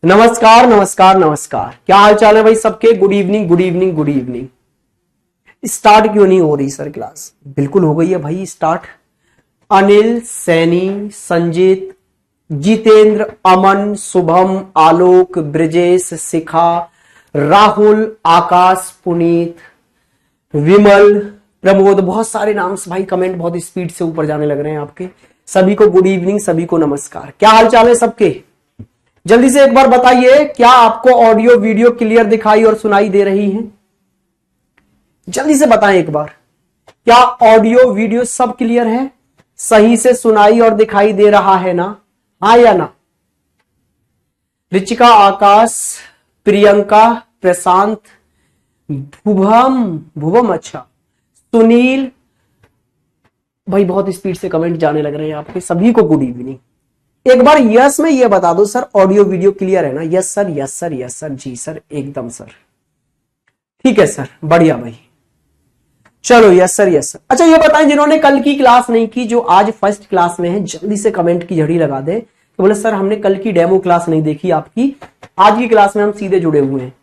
नमस्कार नमस्कार नमस्कार। क्या हाल चाल है भाई सबके? Good evening good evening good evening. Start क्यों नहीं हो रही सर क्लास? बिल्कुल हो गई है भाई स्टार्ट। अनिल, सैनी, संजीत, जितेंद्र, अमन, शुभम, आलोक, ब्रजेश, शिखा, राहुल, आकाश, पुनीत, विमल, प्रमोद, बहुत सारे नाम से भाई। कमेंट बहुत स्पीड से ऊपर जाने लग रहे हैं आपके। सभी को गुड इवनिंग, सभी को नमस्कार। क्या हाल चाल है सबके? जल्दी से एक बार बताइए, क्या आपको ऑडियो वीडियो क्लियर दिखाई और सुनाई दे रही है? जल्दी से बताएं एक बार, क्या ऑडियो वीडियो सब क्लियर है? सही से सुनाई और दिखाई दे रहा है ना? हाँ या ना? रिचिका, आकाश, प्रियंका, प्रशांत, भुवम, अच्छा, सुनील भाई, बहुत स्पीड से कमेंट जाने लग रहे हैं आपके। सभी को गुड इवनिंग। एक बार यस में ये बता दो सर, ऑडियो वीडियो क्लियर है ना? Yes sir, yes sir, yes sir, जी सर, एकदम सर, ठीक है सर, बढ़िया भाई। चलो यस सर, यस सर। अच्छा ये बताएं, जिन्होंने कल की क्लास नहीं की, जो आज फर्स्ट क्लास में है, जल्दी से कमेंट की झड़ी लगा दे कि बोले सर हमने कल की डेमो क्लास नहीं देखी आपकी, आज की क्लास में हम सीधे जुड़े हुए हैं।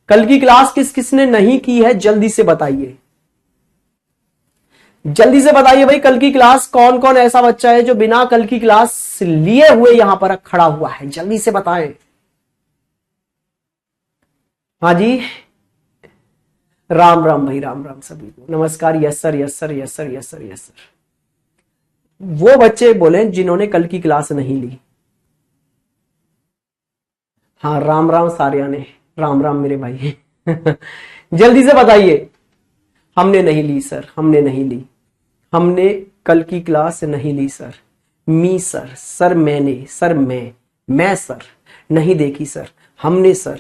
कल की क्लास किस किसने नहीं की है जल्दी से बताइए, जल्दी से बताइए भाई। कल की क्लास कौन कौन ऐसा बच्चा है जो बिना कल की क्लास लिए हुए यहां पर खड़ा हुआ है? जल्दी से बताएं। हाँ जी, राम राम भाई, राम राम सभी को नमस्कार। Yes sir, yes sir, yes sir, yes sir, yes sir. वो बच्चे बोले जिन्होंने कल की क्लास नहीं ली। हाँ, राम राम सारियाने, राम राम मेरे भाई। जल्दी से बताइए। हमने नहीं ली सर, हमने नहीं ली, हमने कल की क्लास नहीं ली सर। मी सर, सर मैंने, सर मैं सर नहीं देखी सर, हमने सर।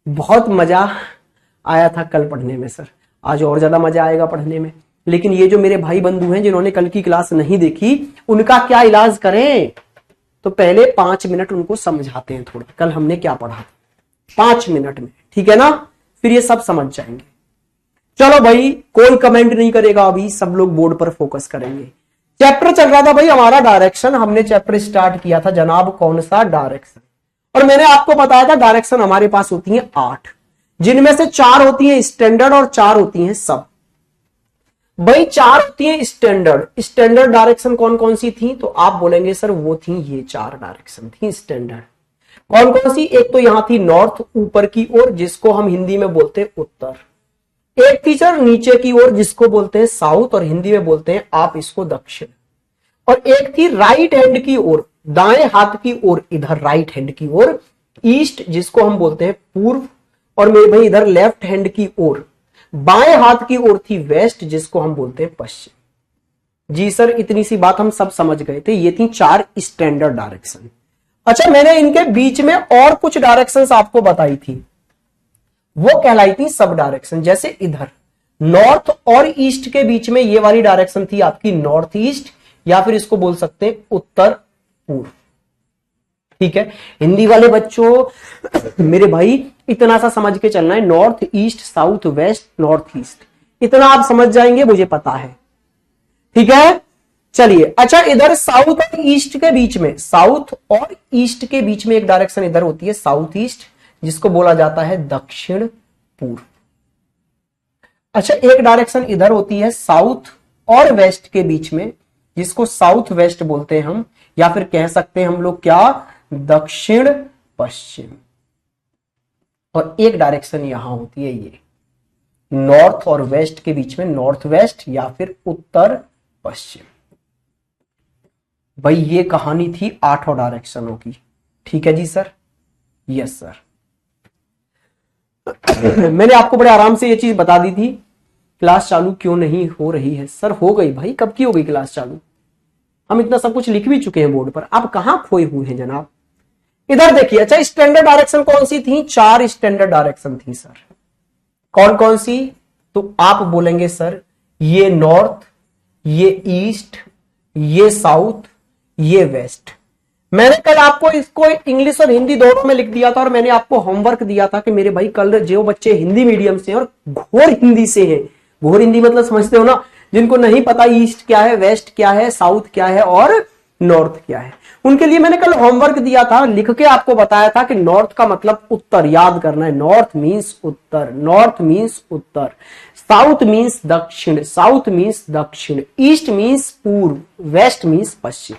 बहुत मजा आया था कल पढ़ने में सर, आज और ज्यादा मजा आएगा पढ़ने में। लेकिन ये जो मेरे भाई बंधु हैं जिन्होंने कल की क्लास नहीं देखी, उनका क्या इलाज करें? तो पहले 5 मिनट उनको समझाते हैं थोड़ा, कल हमने क्या पढ़ा 5 मिनट में, ठीक है ना? फिर ये सब समझ जाएंगे। चलो भाई, कोई कमेंट नहीं करेगा अभी, सब लोग बोर्ड पर फोकस करेंगे। चैप्टर चल रहा था भाई हमारा डायरेक्शन। हमने चैप्टर स्टार्ट किया था जनाब, कौन सा? डायरेक्शन। और मैंने आपको बताया था डायरेक्शन हमारे पास होती है 8, जिनमें से 4 होती है स्टैंडर्ड और 4 होती है सब। भाई 4 होती है स्टैंडर्ड। स्टैंडर्ड डायरेक्शन कौन कौन सी थी? तो आप बोलेंगे सर वो थी ये 4 डायरेक्शन थी स्टैंडर्ड। कौन कौन सी? एक तो यहां थी नॉर्थ, ऊपर की ओर, जिसको हम हिंदी में बोलते हैं उत्तर। एक थी सर नीचे की ओर, जिसको बोलते हैं साउथ, और हिंदी में बोलते हैं आप इसको दक्षिण। और एक थी राइट हैंड की ओर, दाएं हाथ की ओर, इधर राइट हैंड की ओर ईस्ट, जिसको हम बोलते हैं पूर्व। और मेरे भाई इधर लेफ्ट हैंड की ओर, बाएं हाथ की ओर थी वेस्ट, जिसको हम बोलते हैं पश्चिम। जी सर, इतनी सी बात हम सब समझ गए थे। ये थी 4 स्टैंडर्ड डायरेक्शन। अच्छा, मैंने इनके बीच में और कुछ डायरेक्शंस आपको बताई थी, वो कहलाई थी सब डायरेक्शन। जैसे इधर नॉर्थ और ईस्ट के बीच में ये वाली डायरेक्शन थी आपकी नॉर्थ ईस्ट, या फिर इसको बोल सकते हैं उत्तर पूर्व, ठीक है? हिंदी वाले बच्चों मेरे भाई इतना सा समझ के चलना है, north east south west north east, इतना आप समझ जाएंगे, मुझे पता है, ठीक है? चलिए, अच्छा, इधर साउथ और ईस्ट के बीच में, साउथ और ईस्ट के बीच में एक डायरेक्शन इधर होती है साउथ ईस्ट, जिसको बोला जाता है दक्षिण पूर्व। अच्छा, एक डायरेक्शन इधर होती है साउथ और वेस्ट के बीच में, जिसको साउथ वेस्ट बोलते हैं हम, या फिर कह सकते हैं हम लोग क्या, दक्षिण पश्चिम। और एक डायरेक्शन यहां होती है ये नॉर्थ और वेस्ट के बीच में, नॉर्थ वेस्ट या फिर उत्तर पश्चिम। भाई ये कहानी थी 8 डायरेक्शनों की, ठीक है जी सर? Yes sir. मैंने आपको बड़े आराम से ये चीज बता दी थी। क्लास चालू क्यों नहीं हो रही है? सर हो गई भाई, कब की हो गई क्लास चालू? हम इतना सब कुछ लिख भी चुके हैं बोर्ड पर, आप कहां खोए हुए हैं जनाब? इधर देखिए। अच्छा, स्टैंडर्ड डायरेक्शन कौन सी थी? 4 स्टैंडर्ड डायरेक्शन थी सर। कौन कौन सी? तो आप बोलेंगे सर ये नॉर्थ, ये ईस्ट, ये साउथ, ये वेस्ट। मैंने कल आपको इसको इंग्लिश और हिंदी दोनों में लिख दिया था, और मैंने आपको होमवर्क दिया था कि मेरे भाई कल जो बच्चे हिंदी मीडियम से हैं और घोर हिंदी से हैं, घोर हिंदी मतलब समझते हो ना, जिनको नहीं पता ईस्ट क्या है, वेस्ट क्या है, साउथ क्या है और नॉर्थ क्या है, उनके लिए मैंने कल होमवर्क दिया था, लिख के आपको बताया था कि नॉर्थ का मतलब उत्तर, याद करना है। नॉर्थ मींस उत्तर, नॉर्थ मींस उत्तर, साउथ मींस दक्षिण, साउथ मींस दक्षिण, ईस्ट मींस पूर्व, वेस्ट मींस पश्चिम।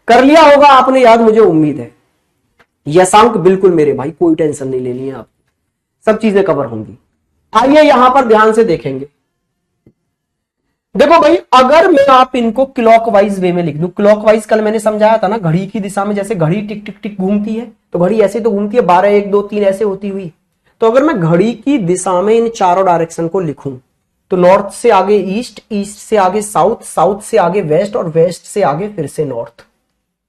कर लिया होगा आपने याद, मुझे उम्मीद है। यशांक बिल्कुल मेरे भाई, कोई टेंशन नहीं लेनी है आप, सब चीजें कवर होंगी। आइए यहां पर ध्यान से देखेंगे। देखो भाई, अगर मैं आप इनको क्लॉकवाइज वे में लिख दूं, क्लॉकवाइज कल मैंने समझाया था ना, घड़ी की दिशा में, जैसे घड़ी टिक टिक टिक घूमती है, तो घड़ी ऐसे तो घूमती है 12 1 2 3 ऐसे होती हुई। तो अगर मैं घड़ी की दिशा में इन चारों डायरेक्शन को लिखूं, तो नॉर्थ से आगे ईस्ट, ईस्ट से आगे साउथ, साउथ से आगे वेस्ट, और वेस्ट से आगे फिर से नॉर्थ।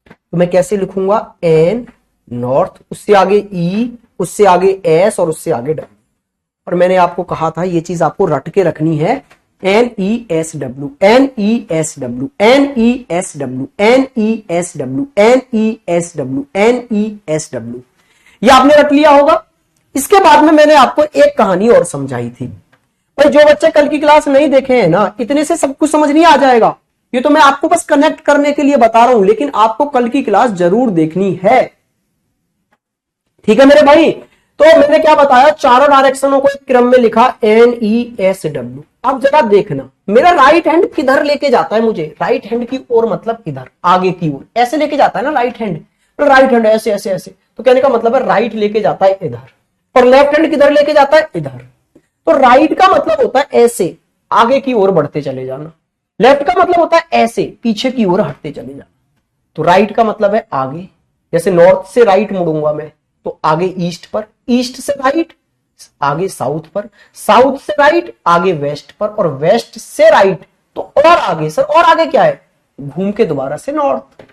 तो मैं कैसे लिखूंगा, एन नॉर्थ, उससे आगे ई, उससे आगे एस, और उससे आगे डब्ल्यू। और मैंने आपको कहा था ये चीज आपको रट के रखनी है, N E S W, N E S W, N E S W, N E S W, N E S W, N E S W. ये आपने रट लिया होगा। इसके बाद में मैंने आपको एक कहानी और समझाई थी। भाई जो बच्चे कल की क्लास नहीं देखे हैं ना, इतने से सब कुछ समझ नहीं आ जाएगा। ये तो मैं आपको बस कनेक्ट करने के लिए बता रहा हूं, लेकिन आपको कल की क्लास जरूर देखनी है, ठीक है मेरे भाई। तो मैंने क्या बताया, चारों डायरेक्शनों को एक क्रम में लिखा, एन ई एस डब्ल्यू। अब जरा देखना, मेरा राइट हैंड किधर लेके जाता है मुझे, राइट हैंड की ओर मतलब इधर आगे की ओर, ऐसे लेके जाता है ना राइट हैंड, तो राइट हैंड ऐसे ऐसे ऐसे, तो कहने का मतलब है राइट लेके जाता है इधर, और लेफ्ट हैंड किधर लेके जाता है इधर। तो राइट का मतलब होता है ऐसे आगे की ओर बढ़ते चले जाना, लेफ्ट का मतलब होता है ऐसे पीछे की ओर हटते चले जाना। तो राइट का मतलब है आगे, जैसे नॉर्थ से राइट मुड़ूंगा मैं तो आगे ईस्ट पर, ईस्ट से राइट आगे साउथ पर, साउथ से राइट आगे वेस्ट पर, और वेस्ट से राइट तो और आगे सर, और आगे क्या है, घूम के दोबारा से नॉर्थ।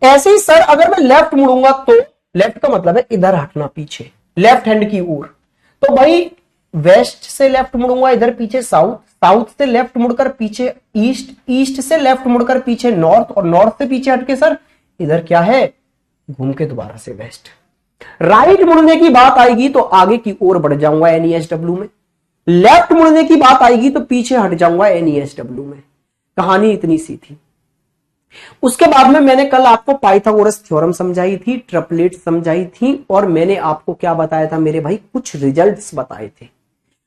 ऐसे ही सर अगर मैं लेफ्ट मुड़ूंगा तो लेफ्ट का मतलब है इधर हटना पीछे, लेफ्ट हैंड की ओर। तो भाई वेस्ट से लेफ्ट मुड़ूंगा इधर पीछे साउथ, साउथ से लेफ्ट मुड़कर पीछे ईस्ट, ईस्ट से लेफ्ट मुड़कर पीछे नॉर्थ, और नॉर्थ से पीछे हटके सर इधर क्या है, घूम के दोबारा से वेस्ट। राइट मुड़ने की बात आएगी तो आगे की ओर बढ़ जाऊंगा एनईएसडब्ल्यू में, लेफ्ट मुड़ने की बात आएगी तो पीछे हट जाऊंगा एनईएसडब्ल्यू में। कहानी इतनी सी थी। उसके बाद में मैंने कल आपको पाइथागोरस थ्योरम समझाई थी, ट्रिपलेट समझाई थी, और मैंने आपको क्या बताया था मेरे भाई, कुछ रिजल्ट्स बताए थे,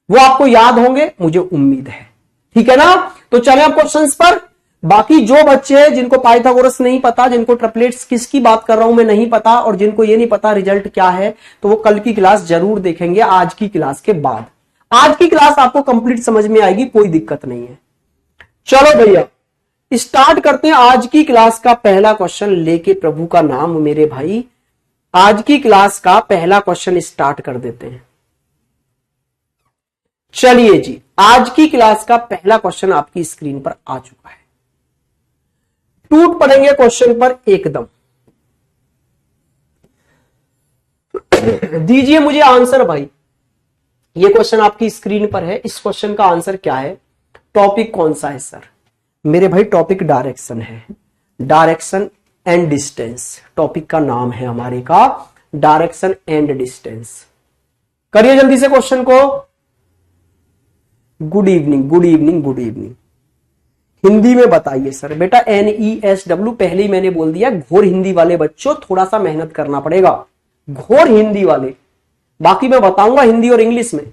वो आपको याद होंगे मुझे उम्मीद है, ठीक है ना। तो चले अब क्वेश्चंस पर। बाकी जो बच्चे जिनको पाइथागोरस नहीं पता, जिनको ट्रिपलेट्स किसकी बात कर रहा हूं मैं नहीं पता, और जिनको ये नहीं पता रिजल्ट क्या है, तो वो कल की क्लास जरूर देखेंगे आज की क्लास के बाद। आज की क्लास आपको कंप्लीट समझ में आएगी, कोई दिक्कत नहीं है। चलो भैया स्टार्ट करते हैं आज की क्लास का पहला क्वेश्चन लेके, प्रभु का नाम मेरे भाई। आज की क्लास का पहला क्वेश्चन स्टार्ट कर देते हैं। चलिए जी, आज की क्लास का पहला क्वेश्चन आपकी स्क्रीन पर आ चुका है। टूट पड़ेंगे क्वेश्चन पर एकदम। दीजिए मुझे आंसर भाई। ये क्वेश्चन आपकी स्क्रीन पर है, इस क्वेश्चन का आंसर क्या है, टॉपिक कौन सा है सर? मेरे भाई टॉपिक डायरेक्शन है, डायरेक्शन एंड डिस्टेंस टॉपिक का नाम है हमारे का, डायरेक्शन एंड डिस्टेंस। करिए जल्दी से क्वेश्चन को। Good evening, good evening, good evening. Hindi में बताइए सर। बेटा NESW पहले ही मैंने बोल दिया, घोर हिंदी वाले बच्चों थोड़ा सा मेहनत करना पड़ेगा, घोर हिंदी वाले। बाकी मैं बताऊंगा हिंदी और इंग्लिश में।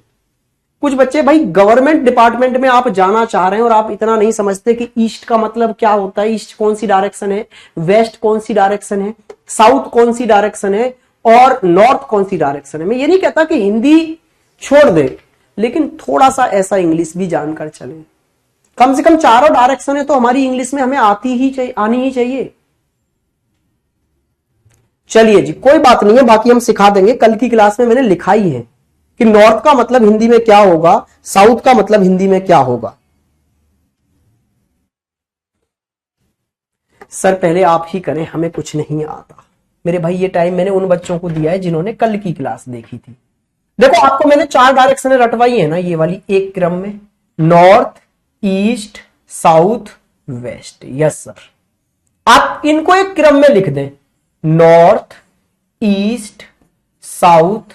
कुछ बच्चे भाई गवर्नमेंट डिपार्टमेंट में आप जाना चाह रहे हैं और आप इतना नहीं समझते कि ईस्ट का मतलब क्या होता है, ईस्ट कौन सी डायरेक्शन है, वेस्ट कौन सी डायरेक्शन है, साउथ कौन सी डायरेक्शन है, और नॉर्थ कौन सी डायरेक्शन है। मैं ये नहीं कहता कि हिंदी छोड़ दे, लेकिन थोड़ा सा ऐसा इंग्लिश भी जानकर चले। कम से कम चारों डायरेक्शन है तो हमारी इंग्लिश में हमें आनी ही चाहिए। चलिए जी, कोई बात नहीं है, बाकी हम सिखा देंगे। कल की क्लास में मैंने लिखा ही है कि नॉर्थ का मतलब हिंदी में क्या होगा, साउथ का मतलब हिंदी में क्या होगा। सर पहले आप ही करें, हमें कुछ नहीं आता। मेरे भाई ये टाइम मैंने उन बच्चों को दिया है जिन्होंने कल की क्लास देखी थी। देखो आपको मैंने चार डायरेक्शन रटवाई है ना, ये वाली एक क्रम में, north east south west. Yes sir, आप इनको एक क्रम में लिख दें, नॉर्थ ईस्ट साउथ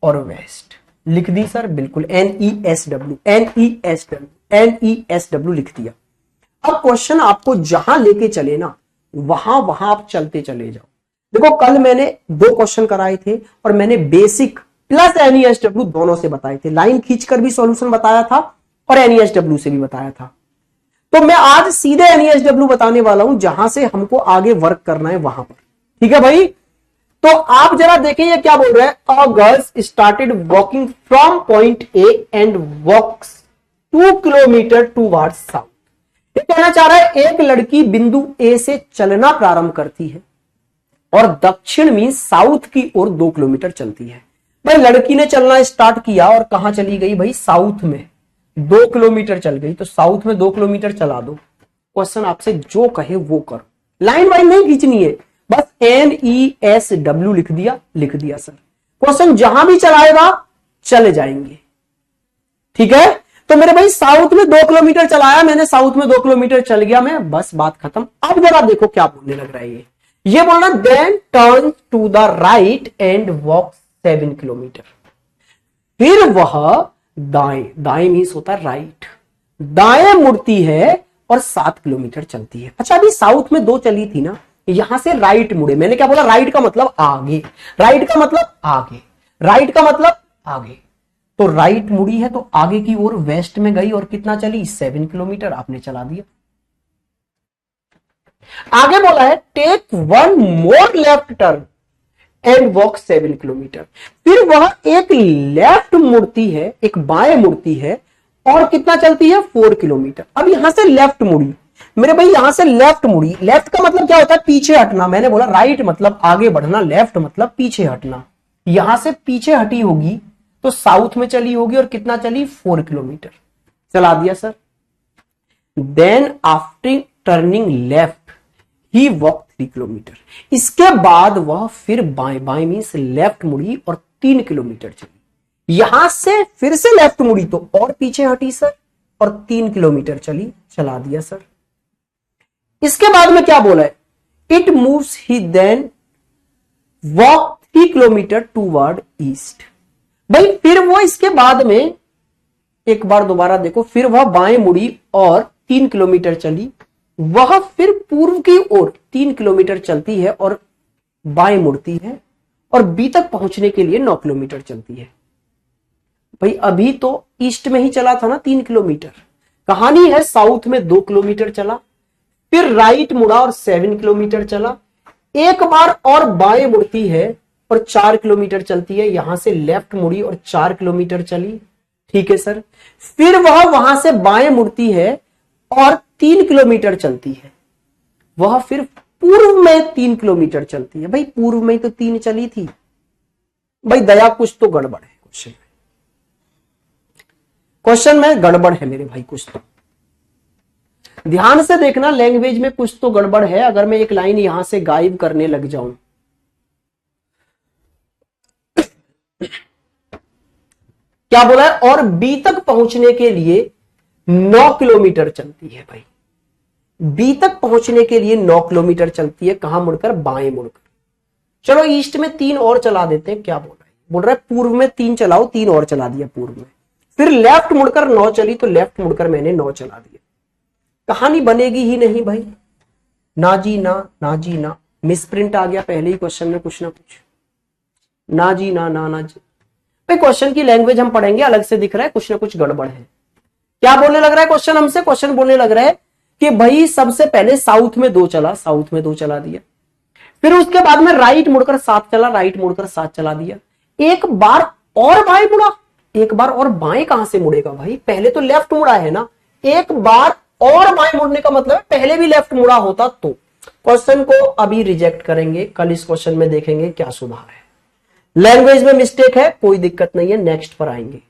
और वेस्ट। लिख दी सर, बिल्कुल NESW NESW NESW लिख दिया। अब क्वेश्चन आपको जहां लेके चले ना, वहां वहां आप चलते चले जाओ। देखो कल मैंने 2 क्वेश्चन कराए थे और मैंने बेसिक प्लस एनईएसडब्ल्यू दोनों से बताए थे, लाइन खींचकर भी सॉल्यूशन बताया था और एनईएसडब्ल्यू से भी बताया था। तो मैं आज सीधे एनईएसडब्ल्यू बताने वाला हूं, जहां से हमको आगे वर्क करना है वहां पर। ठीक है भाई, तो आप जरा देखें ये क्या बोल रहा है। A girls started walking from point A and walks 2 kilometre towards south. ये कहना चाह रहा है एक लड़की बिंदु ए से चलना प्रारंभ करती है और दक्षिण मीन साउथ की ओर 2 किलोमीटर चलती है। भाई लड़की ने चलना स्टार्ट किया और कहां चली गई भाई, साउथ में 2 किलोमीटर चल गई। तो साउथ में 2 किलोमीटर चला दो। क्वेश्चन आपसे जो कहे वो करो, लाइन वाइन नहीं खींचनी है, बस NESW लिख दिया सर। क्वेश्चन जहां भी चलाएगा चले जाएंगे। ठीक है, तो मेरे भाई साउथ में 2 किलोमीटर चलाया मैंने, साउथ में 2 किलोमीटर चल गया मैं, बस बात खत्म। अब जरा देखो क्या बोलने लग रहा है ये बोल रहा then turn to the right and walk 7 kilometre. फिर वह दाएं, दाएं मीन्स होता है राइट, दाएं मुड़ती है और 7 किलोमीटर चलती है। अच्छा अभी साउथ में 2 चली थी ना, यहां से राइट मुड़े। मैंने क्या बोला, राइट का मतलब आगे, राइट का मतलब आगे, राइट का मतलब आगे। तो राइट मुड़ी है तो आगे की ओर वेस्ट में गई और कितना चली, 7 किलोमीटर आपने चला दिया। आगे बोला है take 1 more left turn and walk 7 kilometre. फिर वह एक लेफ्ट मुड़ती है, एक बाएं मुड़ती है और कितना चलती है, 4 किलोमीटर। अब यहां से लेफ्ट मुड़ी मेरे भाई, यहां से लेफ्ट मुड़ी। लेफ्ट का मतलब क्या होता है, पीछे हटना। मैंने बोला राइट मतलब आगे बढ़ना, लेफ्ट मतलब पीछे हटना। यहां से पीछे हटी होगी तो साउथ में चली होगी और कितना चली, 4 किलोमीटर चला दिया sir. Then after turning left he walk 3 kilometre. इसके बाद वह फिर बाएं, बाएं मीन्स लेफ्ट मुड़ी और 3 किलोमीटर चली। यहां से फिर से लेफ्ट मुड़ी तो और पीछे हटी सर और 3 किलोमीटर चली, चला दिया सर। इसके बाद में क्या बोला है, it moves he then walk 3 kilometre toward east. भाई फिर वो इसके बाद में एक बार दोबारा देखो, फिर वह बाएं मुड़ी और 3 किलोमीटर चली। वह फिर पूर्व की ओर 3 किलोमीटर चलती है और बाएं मुड़ती है और बी तक पहुंचने के लिए 9 किलोमीटर चलती है। भाई अभी तो ईस्ट में ही चला था ना 3 किलोमीटर। कहानी है साउथ में 2 किलोमीटर चला, फिर राइट मुड़ा और 7 किलोमीटर चला। एक बार और बाएं मुड़ती है और 4 किलोमीटर चलती है। यहां से लेफ्ट मुड़ी और 4 किलोमीटर चली। ठीक है सर, फिर वह वहां से बाएं मुड़ती है और 3 किलोमीटर चलती है। वह फिर पूर्व में 3 किलोमीटर चलती है। भाई पूर्व में तो 3 चली थी। भाई दया कुछ तो गड़बड़ है क्वेश्चन में गड़बड़ है मेरे भाई, कुछ तो ध्यान से देखना, लैंग्वेज में कुछ तो गड़बड़ है। अगर मैं एक लाइन यहां से गायब करने लग जाऊं, क्या बोला है, और बी तक पहुंचने के लिए 9 किलोमीटर चलती है। भाई बी तक पहुंचने के लिए 9 किलोमीटर चलती है। कहां मुड़कर, बाएं मुड़कर। चलो ईस्ट में 3 और चला देते हैं। क्या बोल रहा है, बोल रहा है पूर्व में 3 चलाओ, 3 और चला दिया पूर्व में। फिर लेफ्ट मुड़कर 9 चली तो लेफ्ट मुड़कर मैंने 9 चला दिया। कहानी बनेगी ही नहीं भाई, ना जी ना, ना जी ना। मिसप्रिंट आ गया पहले ही क्वेश्चन में कुछ ना कुछ, ना जी ना, ना ना जी। भाई क्वेश्चन की लैंग्वेज हम पढ़ेंगे, अलग से दिख रहा है कुछ ना कुछ गड़बड़ है। क्या बोलने लग रहा है क्वेश्चन हमसे, क्वेश्चन बोलने लग रहा है कि भाई सबसे पहले साउथ में 2 चला, साउथ में 2 चला दिया। फिर उसके बाद में राइट मुड़कर 7 चला, राइट मुड़कर 7 चला दिया। एक बार और बाएं मुड़ा, एक बार और बाएं कहां से मुड़ेगा भाई, पहले तो लेफ्ट मुड़ा है ना। एक बार और बाएं मुड़ने का मतलब पहले भी लेफ्ट मुड़ा होता तो। क्वेश्चन को अभी रिजेक्ट करेंगे, कल इस क्वेश्चन में देखेंगे क्या सुधार है। लैंग्वेज में मिस्टेक है, कोई दिक्कत नहीं है, नेक्स्ट पर आएंगे।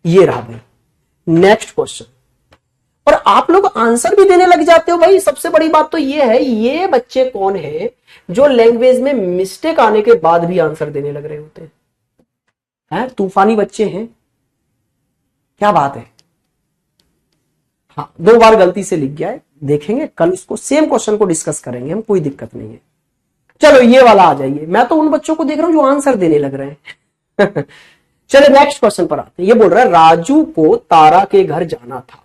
ये रहा भाई नेक्स्ट क्वेश्चन, और आप लोग आंसर भी देने लग जाते हो। भाई सबसे बड़ी बात तो ये है, ये बच्चे कौन है जो लैंग्वेज में मिस्टेक आने के बाद भी आंसर देने लग रहे होते हैं? तूफानी बच्चे हैं, क्या बात है। हाँ 2 बार गलती से लिख गया है, देखेंगे कल इसको, सेम क्वेश्चन को डिस्कस करेंगे हम, कोई दिक्कत नहीं है। चलो ये वाला आ जाइए, मैं तो उन बच्चों को देख रहा हूं जो आंसर देने लग रहे हैं। चलो नेक्स्ट क्वेश्चन पर आते हैं। ये बोल रहा है राजू को तारा के घर जाना था।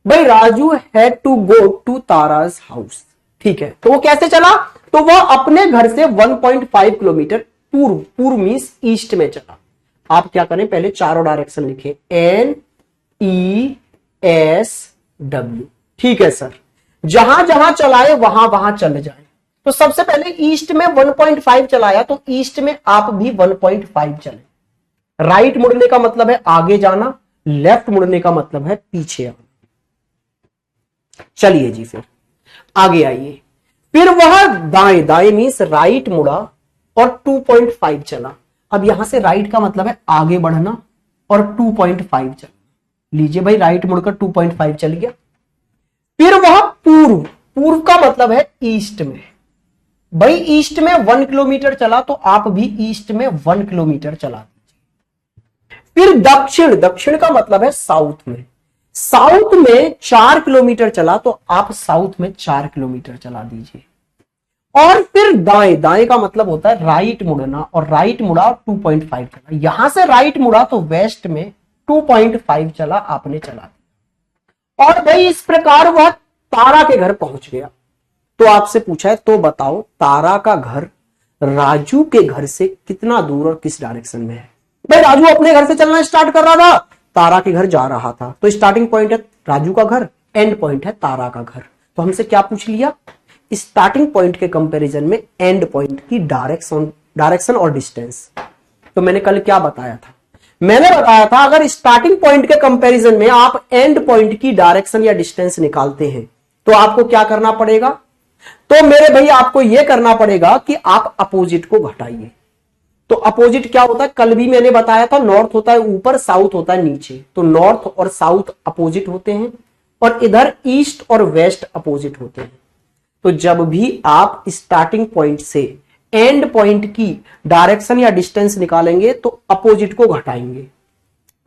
भाई Raju had to go to Tara's house. ठीक है, तो वो कैसे चला, तो वह अपने घर से 1.5 किलोमीटर पूर्व, पूर्व मींस ईस्ट में चला। आप क्या करें, पहले चारों डायरेक्शन लिखें, NESW। ठीक है सर, जहां जहां चलाए वहां वहां चल जाए। तो सबसे पहले ईस्ट में 1.5 चलाया, तो ईस्ट में आप भी 1.5 चले। राइट मुड़ने का मतलब है आगे जाना, लेफ्ट मुड़ने का मतलब है पीछे आना। चलिए जी, फिर आगे आइए। फिर वह दाएं, दाएं मीन्स राइट मुड़ा और 2.5 चला। अब यहां से राइट का मतलब है आगे बढ़ना और 2.5 चला। लीजिए भाई, राइट मुड़कर 2.5 चल गया। फिर वह पूर्व, पूर्व का मतलब है ईस्ट में। भाई ईस्ट में 1 किलोमीटर चला, तो आप भी ईस्ट में 1 किलोमीटर चला दीजिए। फिर दक्षिण, दक्षिण का मतलब है साउथ में। साउथ में 4 किलोमीटर चला, तो आप साउथ में 4 किलोमीटर चला दीजिए। और फिर दाएं, दाएं का मतलब होता है राइट मुड़ना, और राइट मुड़ा 2.5 चला। यहां से राइट मुड़ा तो वेस्ट में 2.5 चला, आपने चला दिया। और भाई इस प्रकार वह तारा के घर पहुंच गया। तो आपसे पूछा है, तो बताओ तारा का घर राजू के घर से कितना दूर और किस डायरेक्शन में है। भाई राजू अपने घर से चलना स्टार्ट कर रहा था, तारा के घर जा रहा था, तो स्टार्टिंग पॉइंट है राजू का घर, एंड पॉइंट है तारा का घर। तो हमसे क्या पूछ लिया, स्टार्टिंग पॉइंट के कंपैरिजन में एंड पॉइंट की डायरेक्शन और डिस्टेंस। तो मैंने कल क्या बताया था, मैंने बताया था अगर स्टार्टिंग पॉइंट के कंपैरिजन में आप एंड पॉइंट की डायरेक्शन या डिस्टेंस निकालते हैं तो आपको क्या करना पड़ेगा, तो मेरे भैया आपको यह करना पड़ेगा कि आप अपोजिट को घटाइए। तो अपोजिट क्या होता है, कल भी मैंने बताया था, नॉर्थ होता है ऊपर, साउथ होता है नीचे। तो नॉर्थ और साउथ अपोजिट होते हैं, और इधर ईस्ट और वेस्ट अपोजिट होते हैं। तो जब भी आप स्टार्टिंग पॉइंट से एंड पॉइंट की डायरेक्शन या डिस्टेंस निकालेंगे तो अपोजिट को घटाएंगे।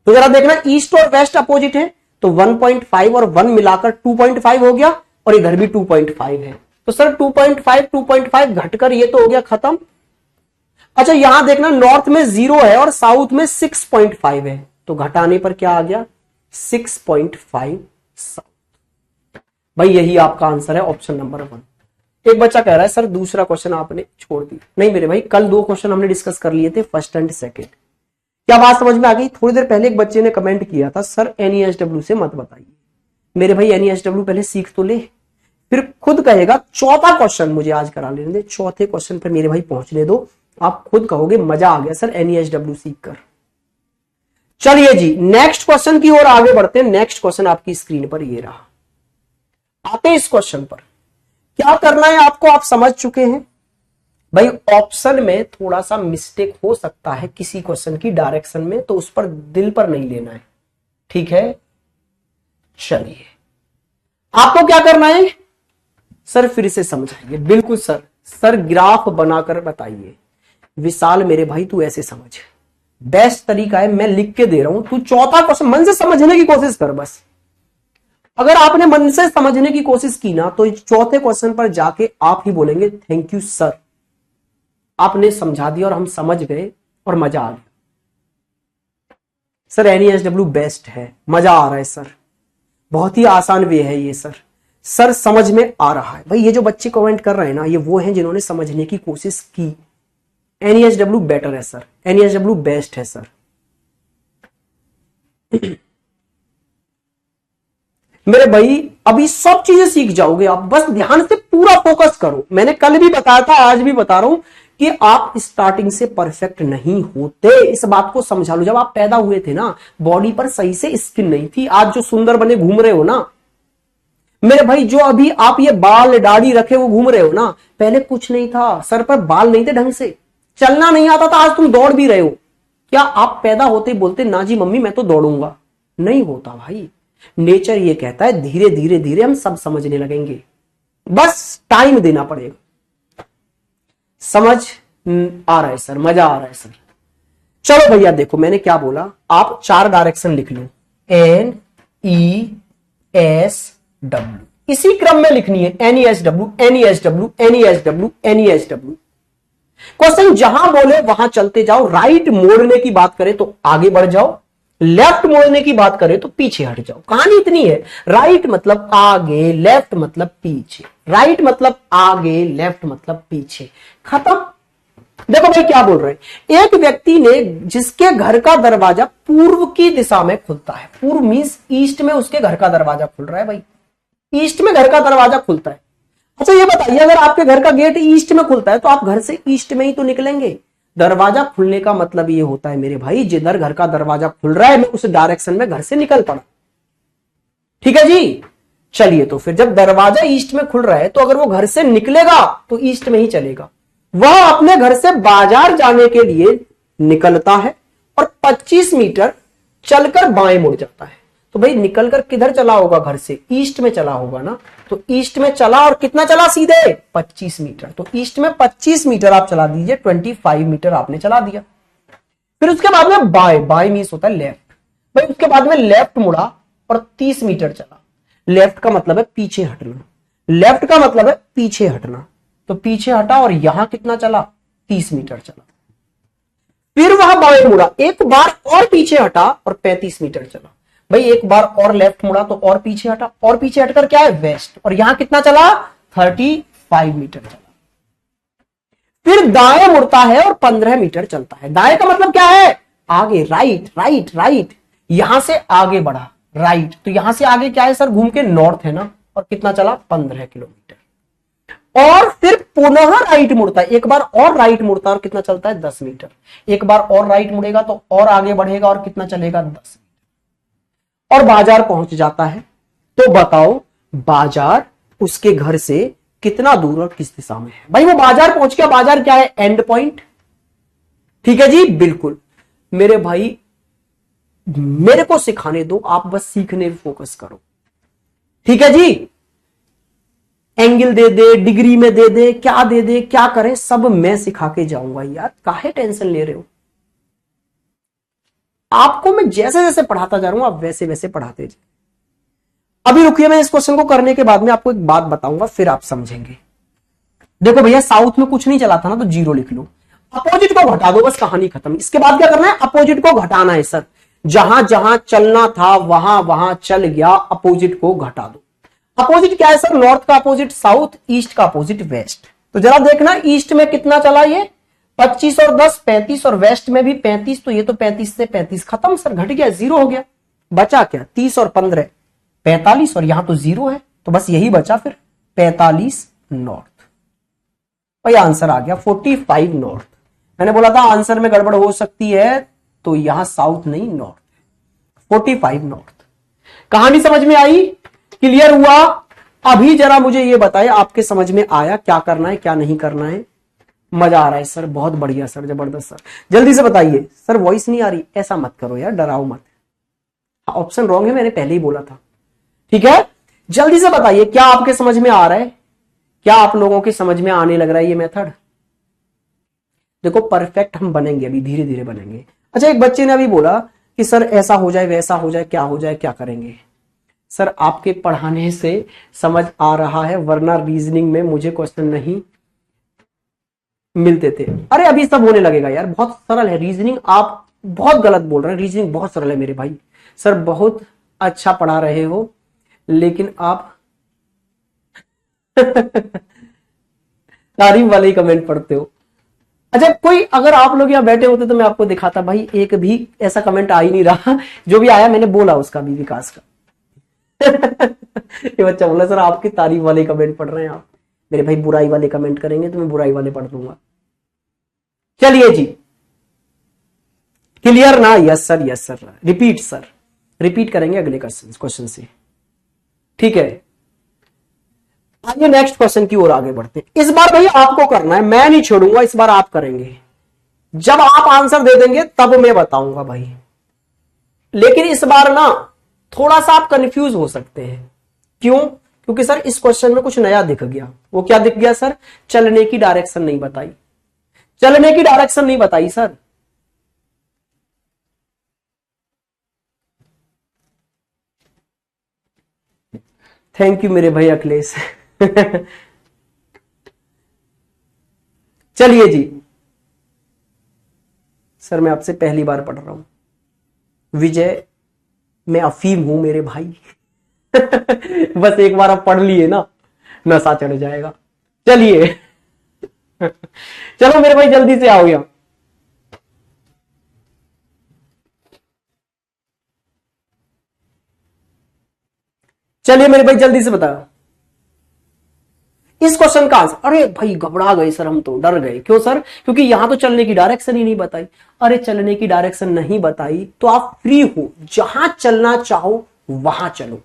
तो जरा देखना, ईस्ट और वेस्ट अपोजिट है, तो 1.5 और 1 मिलाकर 2.5 हो गया, और इधर भी 2.5 है। तो सर 2.5 घटकर ये तो हो गया खत्म। अच्छा यहां देखना, नॉर्थ में 0 है और साउथ में 6.5 है, तो घटाने पर क्या आ गया, 6.5 साउथ। भाई यही आपका आंसर है, ऑप्शन नंबर 1। एक बच्चा कह रहा है सर दूसरा क्वेश्चन आपने छोड़ दिया। नहीं मेरे भाई, कल 2 क्वेश्चन हमने डिस्कस कर लिए थे, फर्स्ट एंड सेकंड। क्या बात समझ में आ गई। थोड़ी देर पहले एक बच्चे ने कमेंट किया था, सर NESW से मत बताइए। मेरे भाई NESW पहले सीख तो ले, फिर खुद कहेगा चौथा क्वेश्चन मुझे आज करा लेने दे, चौथे क्वेश्चन पर मेरे भाई पहुंचने दो, आप खुद कहोगे मजा आ गया सर NESW सीख कर। चलिए जी नेक्स्ट क्वेश्चन की ओर आगे बढ़ते हैं। नेक्स्ट क्वेश्चन आपकी स्क्रीन पर ये रहा। आते हैं इस क्वेश्चन पर, क्या करना है आपको, आप समझ चुके हैं। भाई ऑप्शन में थोड़ा सा मिस्टेक हो सकता है किसी क्वेश्चन की डायरेक्शन में, तो उस पर दिल पर नहीं लेना है, ठीक है। चलिए आपको क्या करना है, सर फिर से समझाइए। बिल्कुल सर, सर ग्राफ बनाकर बताइए। विशाल मेरे भाई तू ऐसे समझ, बेस्ट तरीका है, मैं लिख के दे रहा हूं, तू चौथा क्वेश्चन मन से समझने की कोशिश कर। बस अगर आपने मन से समझने की कोशिश की ना, तो चौथे क्वेश्चन पर जाके आप ही बोलेंगे थैंक यू सर, आपने समझा दिया और हम समझ गए और मजा आ गया। सर NESW बेस्ट है, मजा आ रहा है सर, बहुत ही आसान वे है ये सर, सर समझ में आ रहा है। भाई ये जो बच्चे कमेंट कर रहे हैं ना, ये वो हैं जिन्होंने समझने की कोशिश की। NESW बेटर है सर, NESW बेस्ट है सर। मेरे भाई अभी सब चीजें सीख जाओगे आप, बस ध्यान से पूरा फोकस करो। मैंने कल भी बताया था, आज भी बता रहा हूं कि आप स्टार्टिंग से परफेक्ट नहीं होते, इस बात को समझा लो। जब आप पैदा हुए थे ना, बॉडी पर सही से स्किन नहीं थी, आज जो सुंदर बने घूम रहे हो ना मेरे भाई, जो अभी आप ये बाल दाढ़ी रखे वो घूम रहे हो ना, पहले कुछ नहीं था, सर पर बाल नहीं थे ढंग से, चलना नहीं आता था, आज तुम दौड़ भी रहे हो। क्या आप पैदा होते ही बोलते ना जी मम्मी मैं तो दौड़ूंगा? नहीं होता भाई, नेचर ये कहता है धीरे धीरे धीरे हम सब समझने लगेंगे, बस टाइम देना पड़ेगा। समझ आ रहा है सर, मजा आ रहा है सर। चलो भैया देखो मैंने क्या बोला, आप 4 डायरेक्शन लिख लो, NESW, इसी क्रम में लिखनी है, NESW NESW NESW NESW। Question जहां बोले वहां चलते जाओ, राइट मोड़ने की बात करें तो आगे बढ़ जाओ, लेफ्ट मोड़ने की बात करें तो पीछे हट जाओ, कहानी इतनी है। राइट मतलब आगे, लेफ्ट मतलब पीछे, राइट मतलब आगे, लेफ्ट मतलब पीछे, खत्म। देखो भाई क्या बोल रहे हैं, एक व्यक्ति ने जिसके घर का दरवाजा पूर्व की दिशा में खुलता है, पूर्व मींस ईस्ट में उसके घर का दरवाजा खुल रहा है भाई, ईस्ट में घर का दरवाजा खुलता है। अच्छा ये बताइए, अगर आपके घर का गेट ईस्ट में खुलता है तो आप घर से ईस्ट में ही तो निकलेंगे। दरवाजा खुलने का मतलब ये होता है मेरे भाई, जिधर घर का दरवाजा खुल रहा है मैं उस डायरेक्शन में घर से निकल पड़ा। ठीक है जी। चलिए तो फिर जब दरवाजा ईस्ट में खुल रहा है तो अगर वो घर से निकलेगा तो ईस्ट में ही चलेगा। वह अपने घर से बाजार जाने के लिए निकलता है और 25 मीटर चलकर बाएं मुड़ जाता है। तो भाई निकलकर किधर चला होगा, घर से ईस्ट में चला होगा ना। तो ईस्ट में चला और कितना चला, सीधे 25 मीटर। तो ईस्ट में 25 मीटर आप चला दीजिए, 25 मीटर आपने चला दिया। फिर उसके बाद में बाएं, बाएं मीन्स होता है लेफ्ट। भाई उसके बाद में लेफ्ट मुड़ा और 30 मीटर चला। लेफ्ट का मतलब है पीछे हटना, लेफ्ट का मतलब है पीछे हटना। तो पीछे हटा और यहां कितना चला, 30 मीटर चला। फिर वह बाएं मुड़ा, एक बार और पीछे हटा और 35 मीटर चला। भाई एक बार और लेफ्ट मुड़ा तो और पीछे हटा, और पीछे हटकर क्या है, वेस्ट, और यहां कितना चला, 35 मीटर चला। फिर दाएं मुड़ता है और 15 मीटर चलता है। दाएं का मतलब क्या है, आगे, राइट राइट राइट, यहां से आगे बढ़ा राइट। तो यहां से आगे क्या है सर, घूम के नॉर्थ है ना, और कितना चला, 15 किलोमीटर। और फिर पुनः राइट मुड़ता है, एक बार और राइट मुड़ता है और कितना चलता है, 10 मीटर। एक बार और राइट मुड़ेगा तो और आगे बढ़ेगा और कितना चलेगा, 10, और बाजार पहुंच जाता है। तो बताओ बाजार उसके घर से कितना दूर और किस दिशा में है। भाई वो बाजार पहुंच गया, बाजार क्या है, एंड पॉइंट। ठीक है जी, बिल्कुल। मेरे भाई मेरे को सिखाने दो, आप बस सीखने पे फोकस करो। ठीक है जी। एंगल दे दे, डिग्री में दे दे, क्या दे दे, क्या करें, सब मैं सिखा के जाऊंगा यार, काहे टेंशन ले रहे हो। आपको मैं जैसे जैसे पढ़ाता जा रहा हूं आप वैसे वैसे पढ़ाते जाए। अभी रुकिए, मैं इस क्वेश्चन को करने के बाद में आपको एक बात बताऊंगा, फिर आप समझेंगे। देखो भैया साउथ में कुछ नहीं चला था ना, तो 0 लिख लो। अपोजिट को घटा दो, बस कहानी खत्म। इसके बाद क्या करना है, अपोजिट को घटाना है सर। जहां जहां चलना था वहां वहां चल गया, अपोजिट को घटा दो। अपोजिट क्या है सर, नॉर्थ का अपोजिट साउथ, ईस्ट का अपोजिट वेस्ट। तो जरा देखना ईस्ट में कितना चला, ये 25 और 10 35, और वेस्ट में भी 35। तो ये तो 35 से 35 खत्म सर, घट गया, 0 हो गया। बचा क्या, 30 और 15 45, और यहां तो 0 है, तो बस यही बचा फिर 45 नॉर्थ। भाई आंसर आ गया 45 नॉर्थ। मैंने बोला था आंसर में गड़बड़ हो सकती है, तो यहां साउथ नहीं नॉर्थ, 45 नॉर्थ। कहानी समझ में आई, क्लियर हुआ। अभी जरा मुझे ये बताएं, आपके समझ में आया क्या करना है क्या नहीं करना है। मजा आ रहा है सर, बहुत बढ़िया सर, जबरदस्त सर। जल्दी से बताइए सर, वॉइस नहीं आ रही, ऐसा मत करो यार, डराओ मत। ऑप्शन रॉन्ग है, मैंने पहले ही बोला था। ठीक है, जल्दी से बताइए क्या आपके समझ में आ रहा है, क्या आप लोगों के समझ में आने लग रहा है ये मेथड। देखो परफेक्ट हम बनेंगे, अभी धीरे धीरे बनेंगे। अच्छा एक बच्चे ने अभी बोला कि सर ऐसा हो जाए वैसा हो जाए, क्या हो जाए, क्या करेंगे। सर आपके पढ़ाने से समझ आ रहा है, वरना रीजनिंग में मुझे क्वेश्चन नहीं मिलते थे। अरे अभी सब होने लगेगा यार, बहुत सरल है रीजनिंग। आप बहुत गलत बोल रहे हैं, रीजनिंग बहुत सरल है मेरे भाई। सर बहुत अच्छा पढ़ा रहे हो, लेकिन आप तारीफ वाले ही कमेंट पढ़ते हो। अच्छा कोई, अगर आप लोग यहाँ बैठे होते तो मैं आपको दिखाता, भाई एक भी ऐसा कमेंट आ ही नहीं रहा। जो भी आया मैंने बोला उसका भी, विकास का। ये बच्चा बोला सर आपकी तारीफ वाले कमेंट पढ़ रहे हैं आप। मेरे भाई बुराई वाले कमेंट करेंगे तो मैं बुराई वाले पढ़ दूंगा। चलिए जी, क्लियर ना, yes sir yes sir, repeat sir, repeat करेंगे अगले क्वेश्चन से। ठीक है, आइए नेक्स्ट क्वेश्चन की ओर आगे बढ़ते हैं। इस बार भाई आपको करना है, मैं नहीं छोड़ूंगा, इस बार आप करेंगे। जब आप आंसर दे देंगे तब मैं बताऊंगा भाई। लेकिन इस बार ना थोड़ा सा आप कंफ्यूज हो सकते हैं। क्यों, क्योंकि सर इस क्वेश्चन में कुछ नया दिख गया। वो क्या दिख गया सर, चलने की डायरेक्शन नहीं बताई, चलने की डायरेक्शन नहीं बताई सर। थैंक यू मेरे भाई अखिलेश। चलिए जी, सर मैं आपसे पहली बार पढ़ रहा हूं। विजय मैं अफीम हूं मेरे भाई। बस एक बार आप पढ़ लिए ना, नशा चढ़ जाएगा। चलिए चलो मेरे भाई जल्दी से आओ यहाँ। चलिए मेरे भाई जल्दी से बताओ इस क्वेश्चन का आंसर। अरे भाई घबरा गए सर, हम तो डर गए। क्यों सर? क्योंकि यहां तो चलने की डायरेक्शन ही नहीं बताई। अरे चलने की डायरेक्शन नहीं बताई तो आप फ्री हो, जहां चलना चाहो वहां चलो,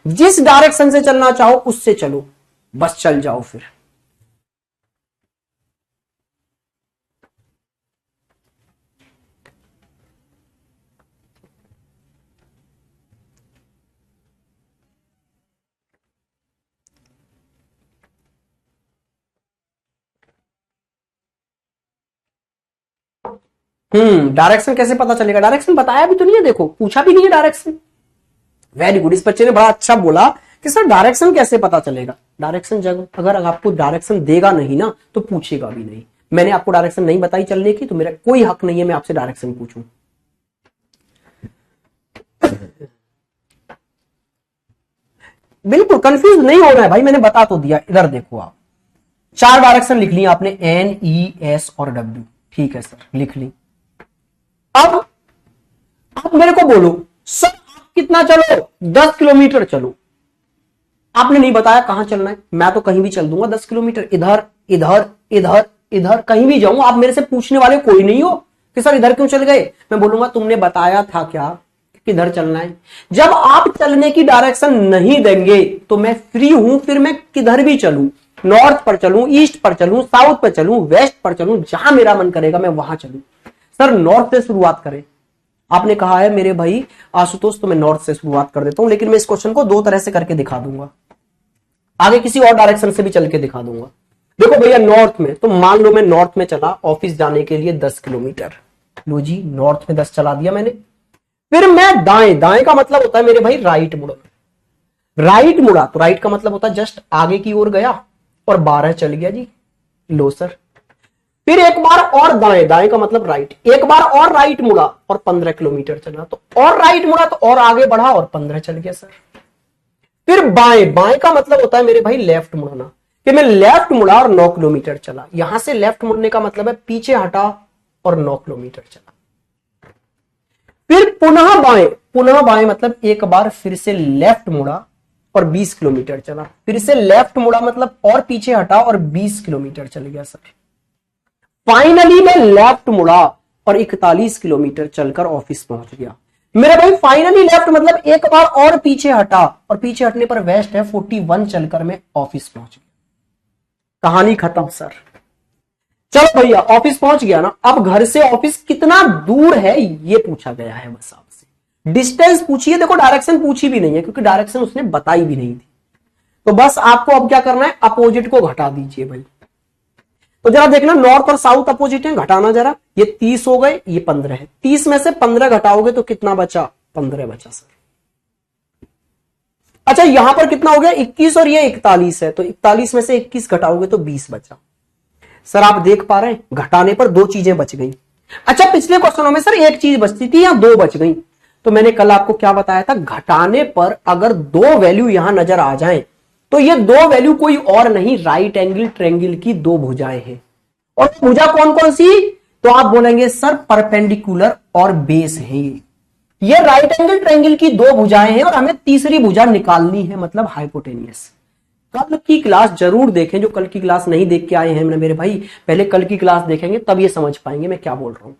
जिस डायरेक्शन से चलना चाहो उससे चलो, बस चल जाओ फिर। डायरेक्शन कैसे पता चलेगा? डायरेक्शन बताया भी तो नहीं है, देखो पूछा भी नहीं है डायरेक्शन। वेरी गुड, इस बच्चे ने बड़ा अच्छा बोला कि सर डायरेक्शन कैसे पता चलेगा। डायरेक्शन जब अगर आपको डायरेक्शन देगा नहीं ना तो पूछेगा भी नहीं। मैंने आपको डायरेक्शन नहीं बताई चलने की तो मेरा कोई हक नहीं है मैं आपसे डायरेक्शन पूछूं। बिल्कुल कंफ्यूज नहीं होना है भाई, मैंने बता तो दिया। इधर देखो आप, 4 डायरेक्शन लिख ली आपने, एन, ई, एस और डब्ल्यू। ठीक है सर, लिख ली। अब आप मेरे को बोलो सर आप कितना चलो? 10 किलोमीटर चलो। आपने नहीं बताया कहां चलना है, मैं तो कहीं भी चल दूंगा 10 किलोमीटर, इधर इधर इधर इधर कहीं भी जाऊं। आप मेरे से पूछने वाले कोई नहीं हो कि सर इधर क्यों चल गए। मैं बोलूंगा तुमने बताया था क्या किधर चलना है। जब आप चलने की डायरेक्शन नहीं देंगे तो मैं फ्री हूं, फिर मैं किधर भी चलूं, नॉर्थ पर चलूं, ईस्ट पर चलूं, साउथ पर चलूं, वेस्ट पर चलूं, जहां मेरा मन करेगा मैं वहां चलूं। सर नॉर्थ से शुरुआत करें, आपने कहा है मेरे भाई आशुतोष, तो मैं नॉर्थ से शुरुआत कर देता हूं, लेकिन मैं इस क्वेश्चन को 2 तरह से करके दिखा दूंगा, आगे किसी और डायरेक्शन से भी चल के दिखा दूंगा। देखो भैया नॉर्थ में, तो मान लो मैं नॉर्थ में चला ऑफिस जाने के लिए 10 किलोमीटर। लो जी नॉर्थ में 10 चला दिया मैंने। फिर मैं दाएं, दाएं का मतलब होता है मेरे भाई राइट मुड़ा। राइट मुड़ा तो राइट का मतलब होता है जस्ट आगे की ओर गया और 12 चल गया जी। लो सर, फिर एक बार और दाएं, दाएं का मतलब राइट, एक बार और राइट मुड़ा और 15 किलोमीटर चला, तो और राइट मुड़ा तो और आगे बढ़ा और 15 चल गया सर। फिर बाएं, बाएं का मतलब होता है मेरे भाई लेफ्ट मुड़ना, कि मैं लेफ्ट मुड़ा और 9 किलोमीटर चला। यहां से लेफ्ट मुड़ने का मतलब है पीछे हटा और 9 किलोमीटर चला। फिर पुनः बाएं, पुनः बाएं मतलब एक बार फिर से लेफ्ट मुड़ा और 20 किलोमीटर चला। फिर से लेफ्ट मुड़ा मतलब और पीछे हटा और 20 किलोमीटर चल गया सर। फाइनली मैं लेफ्ट मुड़ा और 41 किलोमीटर चलकर ऑफिस पहुंच गया। मेरा भाई फाइनली लेफ्ट मतलब एक बार और पीछे हटा और पीछे हटने पर वेस्ट है 41 चलकर मैं ऑफिस पहुंच गया। कहानी खत्म सर। चलो भैया ऑफिस पहुंच गया ना, अब घर से ऑफिस कितना दूर है ये पूछा गया है बस आपसे। डिस्टेंस पूछिए, देखो डायरेक्शन पूछी भी नहीं है क्योंकि डायरेक्शन उसने बताई भी नहीं थी। तो बस आपको अब क्या करना है, अपोजिट को घटा दीजिए भाई। तो जरा देखना नॉर्थ और साउथ अपोजिट है, घटाना जरा। ये 30 हो गए, ये 15 है। 30 में से 15 घटाओगे तो कितना बचा? 15 बचा सर। अच्छा यहां पर कितना हो गया? 21 और ये 41 है, तो 41 में से 21 घटाओगे तो 20 बचा। सर आप देख पा रहे हैं घटाने पर 2 चीजें बच गई। अच्छा पिछले क्वेश्चनों में सर 1 चीज बचती थी या 2 बच गई। तो मैंने कल आपको क्या बताया था, घटाने पर अगर 2 वैल्यू यहां नजर आ जाए तो ये 2 वैल्यू कोई और नहीं, राइट एंगल ट्रायंगल की 2 भुजाएं हैं। और भुजा कौन कौन सी? तो आप बोलेंगे सर परपेंडिकुलर और बेस है। ये राइट एंगल ट्रायंगल की 2 भुजाएं हैं और हमें तीसरी भुजा निकालनी है, मतलब हाइपोटेनियस। कल की क्लास जरूर देखें, जो कल की क्लास नहीं देख के आए हैं मेरे भाई, पहले कल की क्लास देखेंगे तब ये समझ पाएंगे मैं क्या बोल रहा हूं।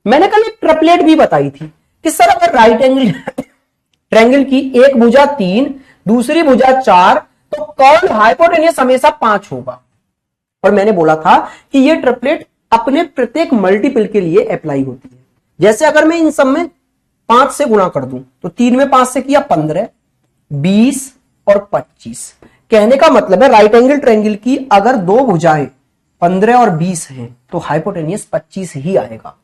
मैंने कल एक ट्रिपलेट भी बताई थी कि सर अगर राइट एंगल ट्रायंगल की एक भुजा 3, दूसरी भुजा 4, तो कौन हाइपोटेनियस हमेशा 5 होगा। और मैंने बोला था कि ये ट्रिपलेट अपने प्रत्येक मल्टीपल के लिए अप्लाई होती है। जैसे अगर मैं इन सब में 5 से गुणा कर दूं तो 3 में 5 से किया 15, 20 और 25। कहने का मतलब है राइट एंगल ट्रायंगल की अगर 2 भुजाएं 15 और 20 हैं तो हाइपोटेनियस 25 ही आएगा।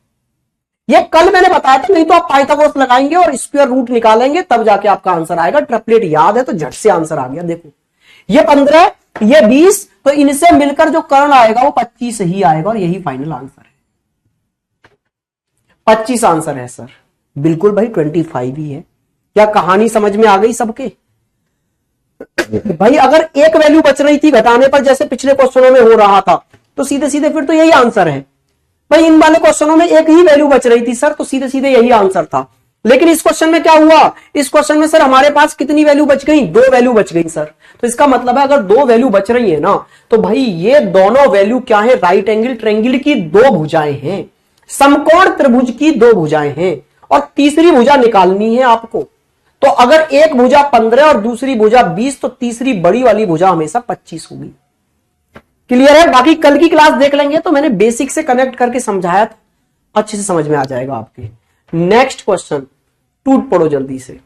ये कल मैंने बताया था, नहीं तो आप पाइथागोरस लगाएंगे और स्क्वायर रूट निकालेंगे तब जाके आपका आंसर आएगा। ट्रिपलेट याद है तो झट से आंसर आ गया। देखो ये 15, ये 20, तो इनसे मिलकर जो कर्ण आएगा वो 25 ही आएगा और यही फाइनल आंसर है। 25 आंसर है सर। बिल्कुल भाई 25 ही है। क्या कहानी समझ में आ गई सबके? भाई अगर एक वैल्यू बच रही थी घटाने पर जैसे पिछले क्वेश्चनों में हो रहा था तो सीधे सीधे फिर तो यही आंसर है। भाई इन वाले क्वेश्चनों में एक ही वैल्यू बच रही थी सर, तो सीधे सीधे यही आंसर था। लेकिन इस क्वेश्चन में क्या हुआ, इस क्वेश्चन में सर हमारे पास कितनी वैल्यू बच गई, 2 वैल्यू बच गई सर। तो इसका मतलब है अगर 2 वैल्यू बच रही है ना तो भाई ये दोनों वैल्यू क्या है, राइट एंगल ट्रायंगल की 2 भुजाएं हैं, समकोण त्रिभुज की 2 भुजाएं हैं, और तीसरी भुजा निकालनी है आपको। तो अगर एक भुजा 15 और दूसरी भुजा 20 तो तीसरी बड़ी वाली भुजा हमेशा 25 होगी। क्लियर है? बाकी कल की क्लास देख लेंगे, तो मैंने बेसिक से कनेक्ट करके समझाया था, अच्छे से समझ में आ जाएगा आपके। नेक्स्ट क्वेश्चन टूट पड़ो जल्दी से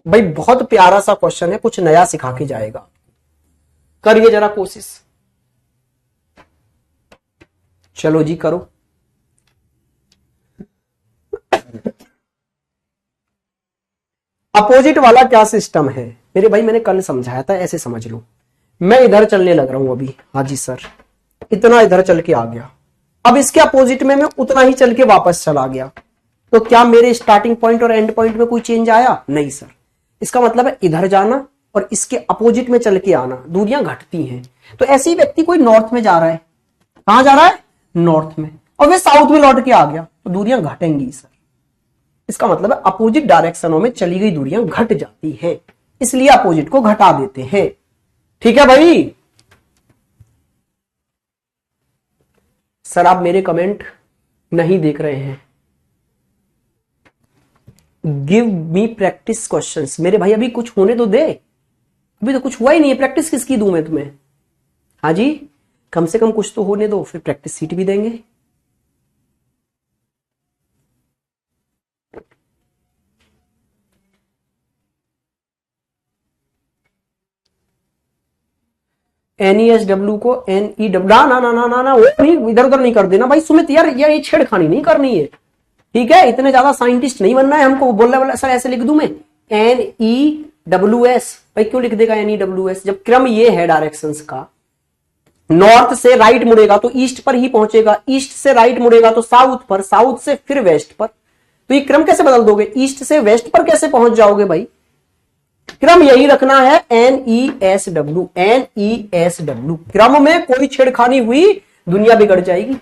भाई, बहुत प्यारा सा क्वेश्चन है, कुछ नया सिखा के जाएगा, करिए जरा कोशिश। चलो जी करो। अपोजिट वाला क्या सिस्टम है मेरे भाई, मैंने कल समझाया था, ऐसे समझ लो। मैं इधर चलने लग रहा हूं अभी, हाँ जी सर, इतना इधर चल के आ गया, अब इसके अपोजिट में मैं उतना ही चल के वापस चला गया, तो क्या मेरे स्टार्टिंग पॉइंट और एंड पॉइंट में कोई चेंज आया? नहीं सर। इसका मतलब है इधर जाना और इसके अपोजिट में चल के आना, दूरियां घटती हैं। तो ऐसे ही व्यक्ति कोई नॉर्थ में जा रहा है, कहां जा रहा है? नॉर्थ में, और वे साउथ में लौट के आ गया, तो दूरियां घटेंगी सर। इसका मतलब है अपोजिट डायरेक्शनों में चली गई दूरियां घट जाती हैं, इसलिए अपोजिट को घटा देते हैं। ठीक है भाई? सर आप मेरे कमेंट नहीं देख रहे हैं। Give me practice questions. मेरे भाई अभी कुछ होने तो दे, अभी तो कुछ हुआ ही नहीं है, प्रैक्टिस किसकी दूं मैं तुम्हें? हाँ जी, कम से कम कुछ तो होने दो, फिर प्रैक्टिस सीट भी देंगे। NESW को NEW, ना ना ना ना ना ना, वो नहीं, इधर उधर नहीं कर देना भाई सुमित यार, ये छेड़खानी नहीं करनी है, ठीक है? इतने ज्यादा साइंटिस्ट नहीं बनना है हमको। बोलने वाला सर ऐसे लिख दूं मैं NEWS, भाई क्यों लिख देगा NEWS? जब क्रम ये है डायरेक्शंस का, नॉर्थ से राइट मुड़ेगा तो ईस्ट पर ही पहुंचेगा, ईस्ट से राइट मुड़ेगा तो साउथ पर, साउथ से फिर वेस्ट पर, तो ये क्रम कैसे बदल दोगे? ईस्ट से वेस्ट पर कैसे पहुंच जाओगे भाई? क्रम यही रखना है, NESW, NESW। क्रम में कोई छेड़खानी हुई दुनिया बिगड़ जाएगी।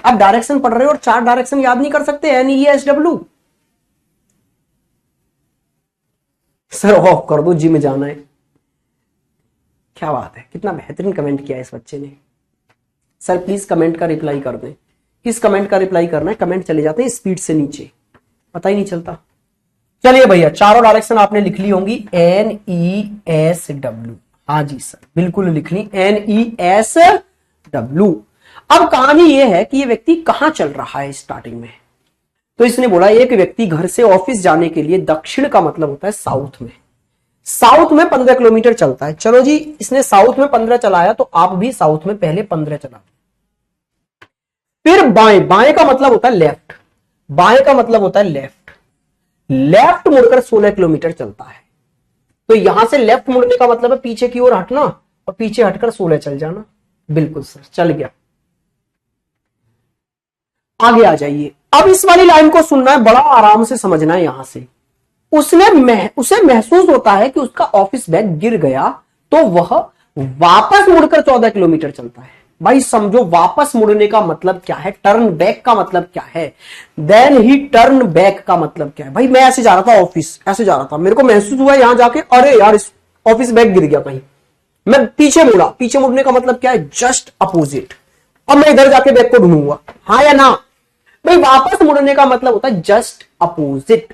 आप डायरेक्शन पढ़ रहे हो और 4 डायरेक्शन याद नहीं कर सकते? NESW। सर ऑफ कर दो, जिम जाना है। क्या बात है, कितना बेहतरीन कमेंट किया इस बच्चे ने। सर प्लीज कमेंट का रिप्लाई कर दें। किस कमेंट का रिप्लाई करना है? कमेंट चले जाते हैं स्पीड से नीचे, पता ही नहीं चलता। चलिए भैया, चारों डायरेक्शन आपने लिख ली होंगी, NESW। हाँ जी सर, बिल्कुल लिख ली, NESW। अब कहानी यह है कि ये व्यक्ति कहां चल रहा है स्टार्टिंग में। तो इसने बोला एक व्यक्ति घर से ऑफिस जाने के लिए, दक्षिण का मतलब होता है साउथ में, साउथ में 15 किलोमीटर चलता है। चलो जी, इसने साउथ में 15 चलाया, तो आप भी साउथ में पहले 15 चला। फिर बाएं, बाएं का मतलब होता है लेफ्ट, बाएं का मतलब होता है लेफ्ट, लेफ्ट मुड़कर 16 किलोमीटर चलता है। तो यहां से लेफ्ट मुड़ने का मतलब है पीछे की ओर हटना, और पीछे हटकर 16 चल जाना। बिल्कुल सर, चल गया। आगे आ जाइए। अब इस वाली लाइन को सुनना है, बड़ा आराम से समझना है। यहां से उसे महसूस होता है कि उसका ऑफिस बैग गिर गया, तो वह वापस मुड़कर 14 किलोमीटर चलता है। भाई समझो, वापस मुड़ने का मतलब क्या है, टर्न बैक का मतलब क्या है, देन ही टर्न बैक का मतलब क्या है। भाई मैं ऐसे जा रहा था ऑफिस, ऐसे जा रहा था, मेरे को महसूस हुआ यहां जाके, अरे यार इस ऑफिस बैग गिर गया कहीं, मैं पीछे मुड़ा। पीछे मुड़ने का मतलब क्या है? Just opposite. अब मैं इधर जाके बैग को ढूंढूंगा, हाँ या ना? भाई वापस मुड़ने का मतलब होता है जस्ट अपोजिट।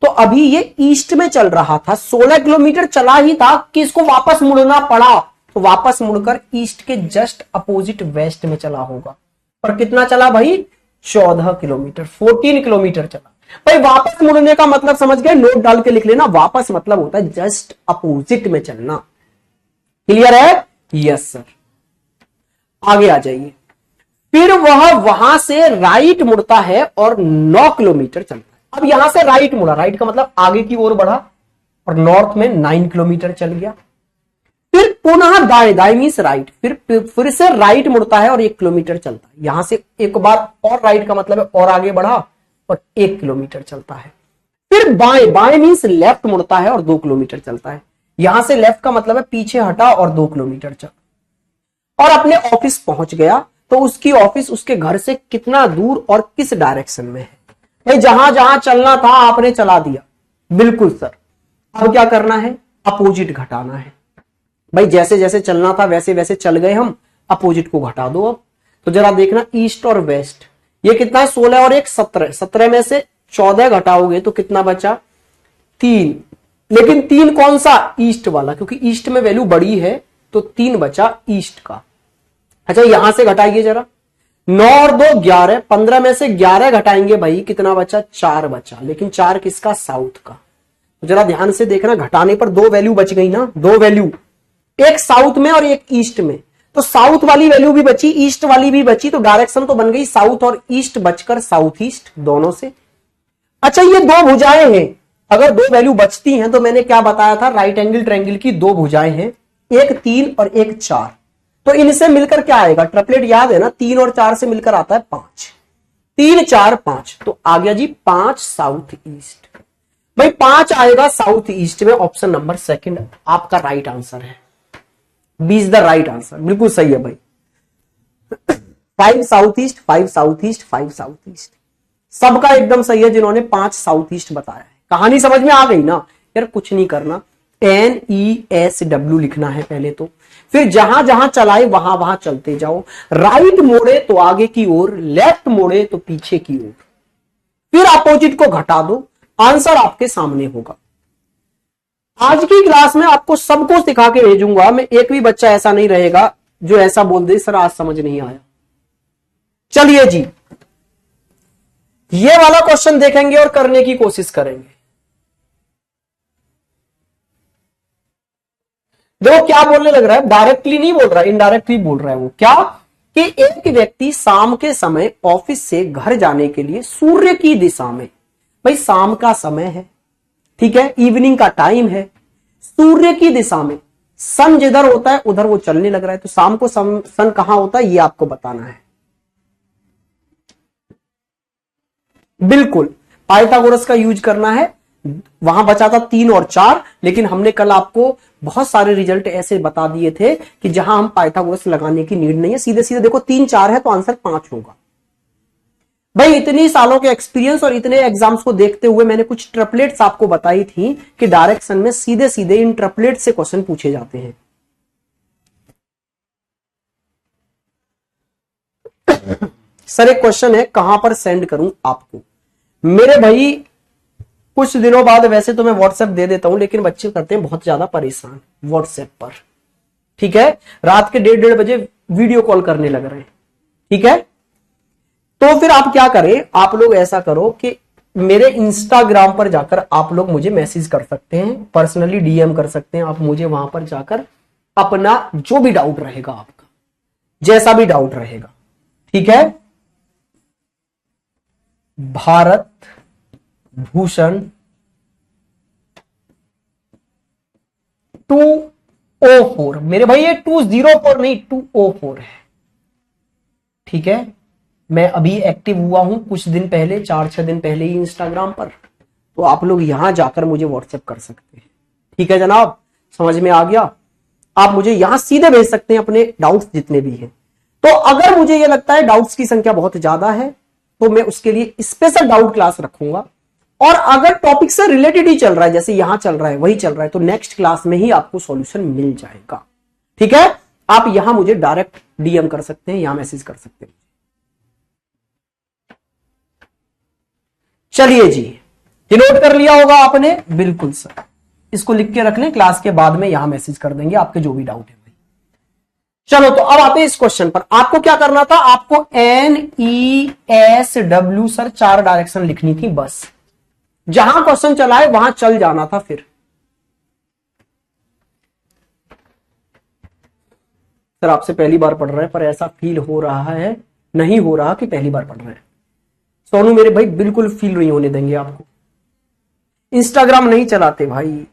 तो अभी ये ईस्ट में चल रहा था, 16 किलोमीटर चला ही था कि इसको वापस मुड़ना पड़ा, तो वापस मुड़कर ईस्ट के जस्ट अपोजिट वेस्ट में चला होगा। पर कितना चला भाई? 14 किलोमीटर, 14 किलोमीटर चला। भाई वापस मुड़ने का मतलब समझ गए? नोट डाल के लिख लेना, वापस मतलब होता है जस्ट अपोजिट में चलना। क्लियर है? Yes sir. आगे आ जाइए। फिर वह वहां से राइट मुड़ता है और 9 किलोमीटर चलता है। अब यहां से राइट मुड़ा, राइट का मतलब आगे की ओर बढ़ा, और नॉर्थ में 9 किलोमीटर चल गया। फिर पुनः दाएं, दाएं मींस राइट, फिर से राइट मुड़ता है और 1 किलोमीटर चलता है। यहां से एक बार और राइट का मतलब है और आगे बढ़ा, और 1 किलोमीटर चलता है। फिर बाएं, बाएं मीन्स लेफ्ट मुड़ता है और 2 किलोमीटर चलता है। यहां से लेफ्ट का मतलब है पीछे हटा और 2 किलोमीटर चल, और अपने ऑफिस पहुंच गया। तो उसकी ऑफिस उसके घर से कितना दूर और किस डायरेक्शन में है? भाई जहां जहां चलना था आपने चला दिया, बिल्कुल सर। अब क्या करना है? अपोजिट घटाना है। भाई जैसे जैसे चलना था वैसे वैसे चल गए हम, अपोजिट को घटा दो। अब तो जरा देखना ईस्ट और वेस्ट, ये कितना है? 16 और 1 17, 17 में से 14 घटाओगे तो कितना बचा? 3। लेकिन 3 कौन सा? ईस्ट वाला, क्योंकि ईस्ट में वैल्यू बड़ी है तो 3 बचा ईस्ट का। अच्छा यहां से घटाइए जरा, 9 और 2 11, 15 में से 11 घटाएंगे भाई, कितना बचा? 4 बचा। लेकिन 4 किसका? साउथ का। तो जरा ध्यान से देखना, घटाने पर 2 वैल्यू बच गई ना, 2 वैल्यू, एक साउथ में और एक ईस्ट में। तो साउथ वाली वैल्यू भी बची, ईस्ट वाली भी बची, तो डायरेक्शन तो बन गई साउथ और ईस्ट बचकर साउथ ईस्ट दोनों से। अच्छा ये 2 भुजाएं हैं, अगर 2 वैल्यू बचती हैं तो मैंने क्या बताया था? राइट एंगल ट्रायंगल की 2 भुजाएं हैं, एक 3 और एक 4। तो इनसे मिलकर क्या आएगा? ट्रिपलेट याद है ना, 3 और 4 से मिलकर आता है 5। 3 4 5, तो आ गया जी 5 साउथ ईस्ट। भाई 5 आएगा साउथ ईस्ट में, ऑप्शन नंबर 2 आपका राइट आंसर है। B is the right answer, बिल्कुल सही है भाई। 5 south east, 5 south east, 5 south east, सबका एकदम सही है जिन्होंने 5 साउथ ईस्ट बताया है। कहानी समझ में आ गई ना यार? कुछ नहीं करना, NESW लिखना है पहले तो, फिर जहां जहां चलाए वहां वहां चलते जाओ। राइट मोड़े तो आगे की ओर, लेफ्ट मोड़े तो पीछे की ओर, फिर अपोजिट को घटा दो, आंसर आपके सामने होगा। आज की क्लास में आपको सबको सिखा के भेजूंगा मैं, एक भी बच्चा ऐसा नहीं रहेगा जो ऐसा बोल दे सर आज समझ नहीं आया। चलिए जी, ये वाला क्वेश्चन देखेंगे और करने की कोशिश करेंगे। देखो क्या बोलने लग रहा है, डायरेक्टली नहीं बोल रहा है, इनडायरेक्टली बोल रहा है वो। क्या कि एक व्यक्ति शाम के समय ऑफिस से घर जाने के लिए सूर्य की दिशा में, भाई शाम का समय है, ठीक है, इवनिंग का टाइम है, सूर्य की दिशा में, सन जिधर होता है उधर वो चलने लग रहा है। तो शाम को सन कहां होता है ये आपको बताना है। बिल्कुल पाइथागोरस का यूज करना है। वहां बचा था 3 और 4, लेकिन हमने कल आपको बहुत सारे रिजल्ट ऐसे बता दिए थे कि जहां हम पाइथागोरस लगाने की नीड नहीं है, सीधे सीधे देखो 3 4 है तो आंसर 5 होगा। भाई इतनी सालों के एक्सपीरियंस और इतने एग्जाम्स को देखते हुए मैंने कुछ ट्रिपलेट्स आपको बताई थी कि डायरेक्शन में सीधे सीधे इन ट्रिपलेट से क्वेश्चन पूछे जाते हैं। सर एक क्वेश्चन है, कहां पर सेंड करूं आपको? मेरे भाई कुछ दिनों बाद वैसे तो मैं व्हाट्सएप दे देता हूं, लेकिन बच्चे करते हैं बहुत ज्यादा परेशान व्हाट्सएप पर, ठीक है, रात के 1:30 बजे वीडियो कॉल करने लग रहे हैं, ठीक है। तो फिर आप क्या करें, आप लोग ऐसा करो कि मेरे इंस्टाग्राम पर जाकर आप लोग मुझे मैसेज कर सकते हैं, पर्सनली DM कर सकते हैं आप मुझे, वहां पर जाकर अपना जो भी डाउट रहेगा, आपका जैसा भी डाउट रहेगा, ठीक है। भारत भूषण 204, मेरे भाई ये 204 नहीं 204 है, ठीक है। मैं अभी एक्टिव हुआ हूं कुछ दिन पहले, 4-6 दिन पहले ही इंस्टाग्राम पर, तो आप लोग यहां जाकर मुझे व्हाट्सएप कर सकते हैं, ठीक है जनाब, समझ में आ गया। आप मुझे यहां सीधे भेज सकते हैं अपने डाउट्स जितने भी हैं। तो अगर मुझे यह लगता है डाउट्स की संख्या बहुत ज्यादा है तो मैं उसके लिए स्पेशल डाउट क्लास रखूंगा, और अगर टॉपिक से रिलेटेड ही चल रहा है, जैसे यहां चल रहा है वही चल रहा है, तो नेक्स्ट क्लास में ही आपको सॉल्यूशन मिल जाएगा, ठीक है। आप यहां मुझे डायरेक्ट DM कर सकते हैं, यहां मैसेज कर सकते हैं। चलिए जी, ये नोट कर लिया होगा आपने? बिल्कुल सर, इसको लिख के रख लें, क्लास के बाद में यहां मैसेज कर देंगे आपके जो भी डाउट है भाई। चलो तो अब आते हैं इस क्वेश्चन पर। आपको क्या करना था, आपको NESW सर 4 डायरेक्शन लिखनी थी बस, जहां क्वेश्चन चला है वहां चल जाना था। फिर सर आपसे पहली बार पढ़ रहे हैं, पर ऐसा फील हो रहा है, नहीं हो रहा कि पहली बार पढ़ रहे हैं। सोनू मेरे भाई बिल्कुल फील नहीं होने देंगे आपको। इंस्टाग्राम नहीं चलाते भाई,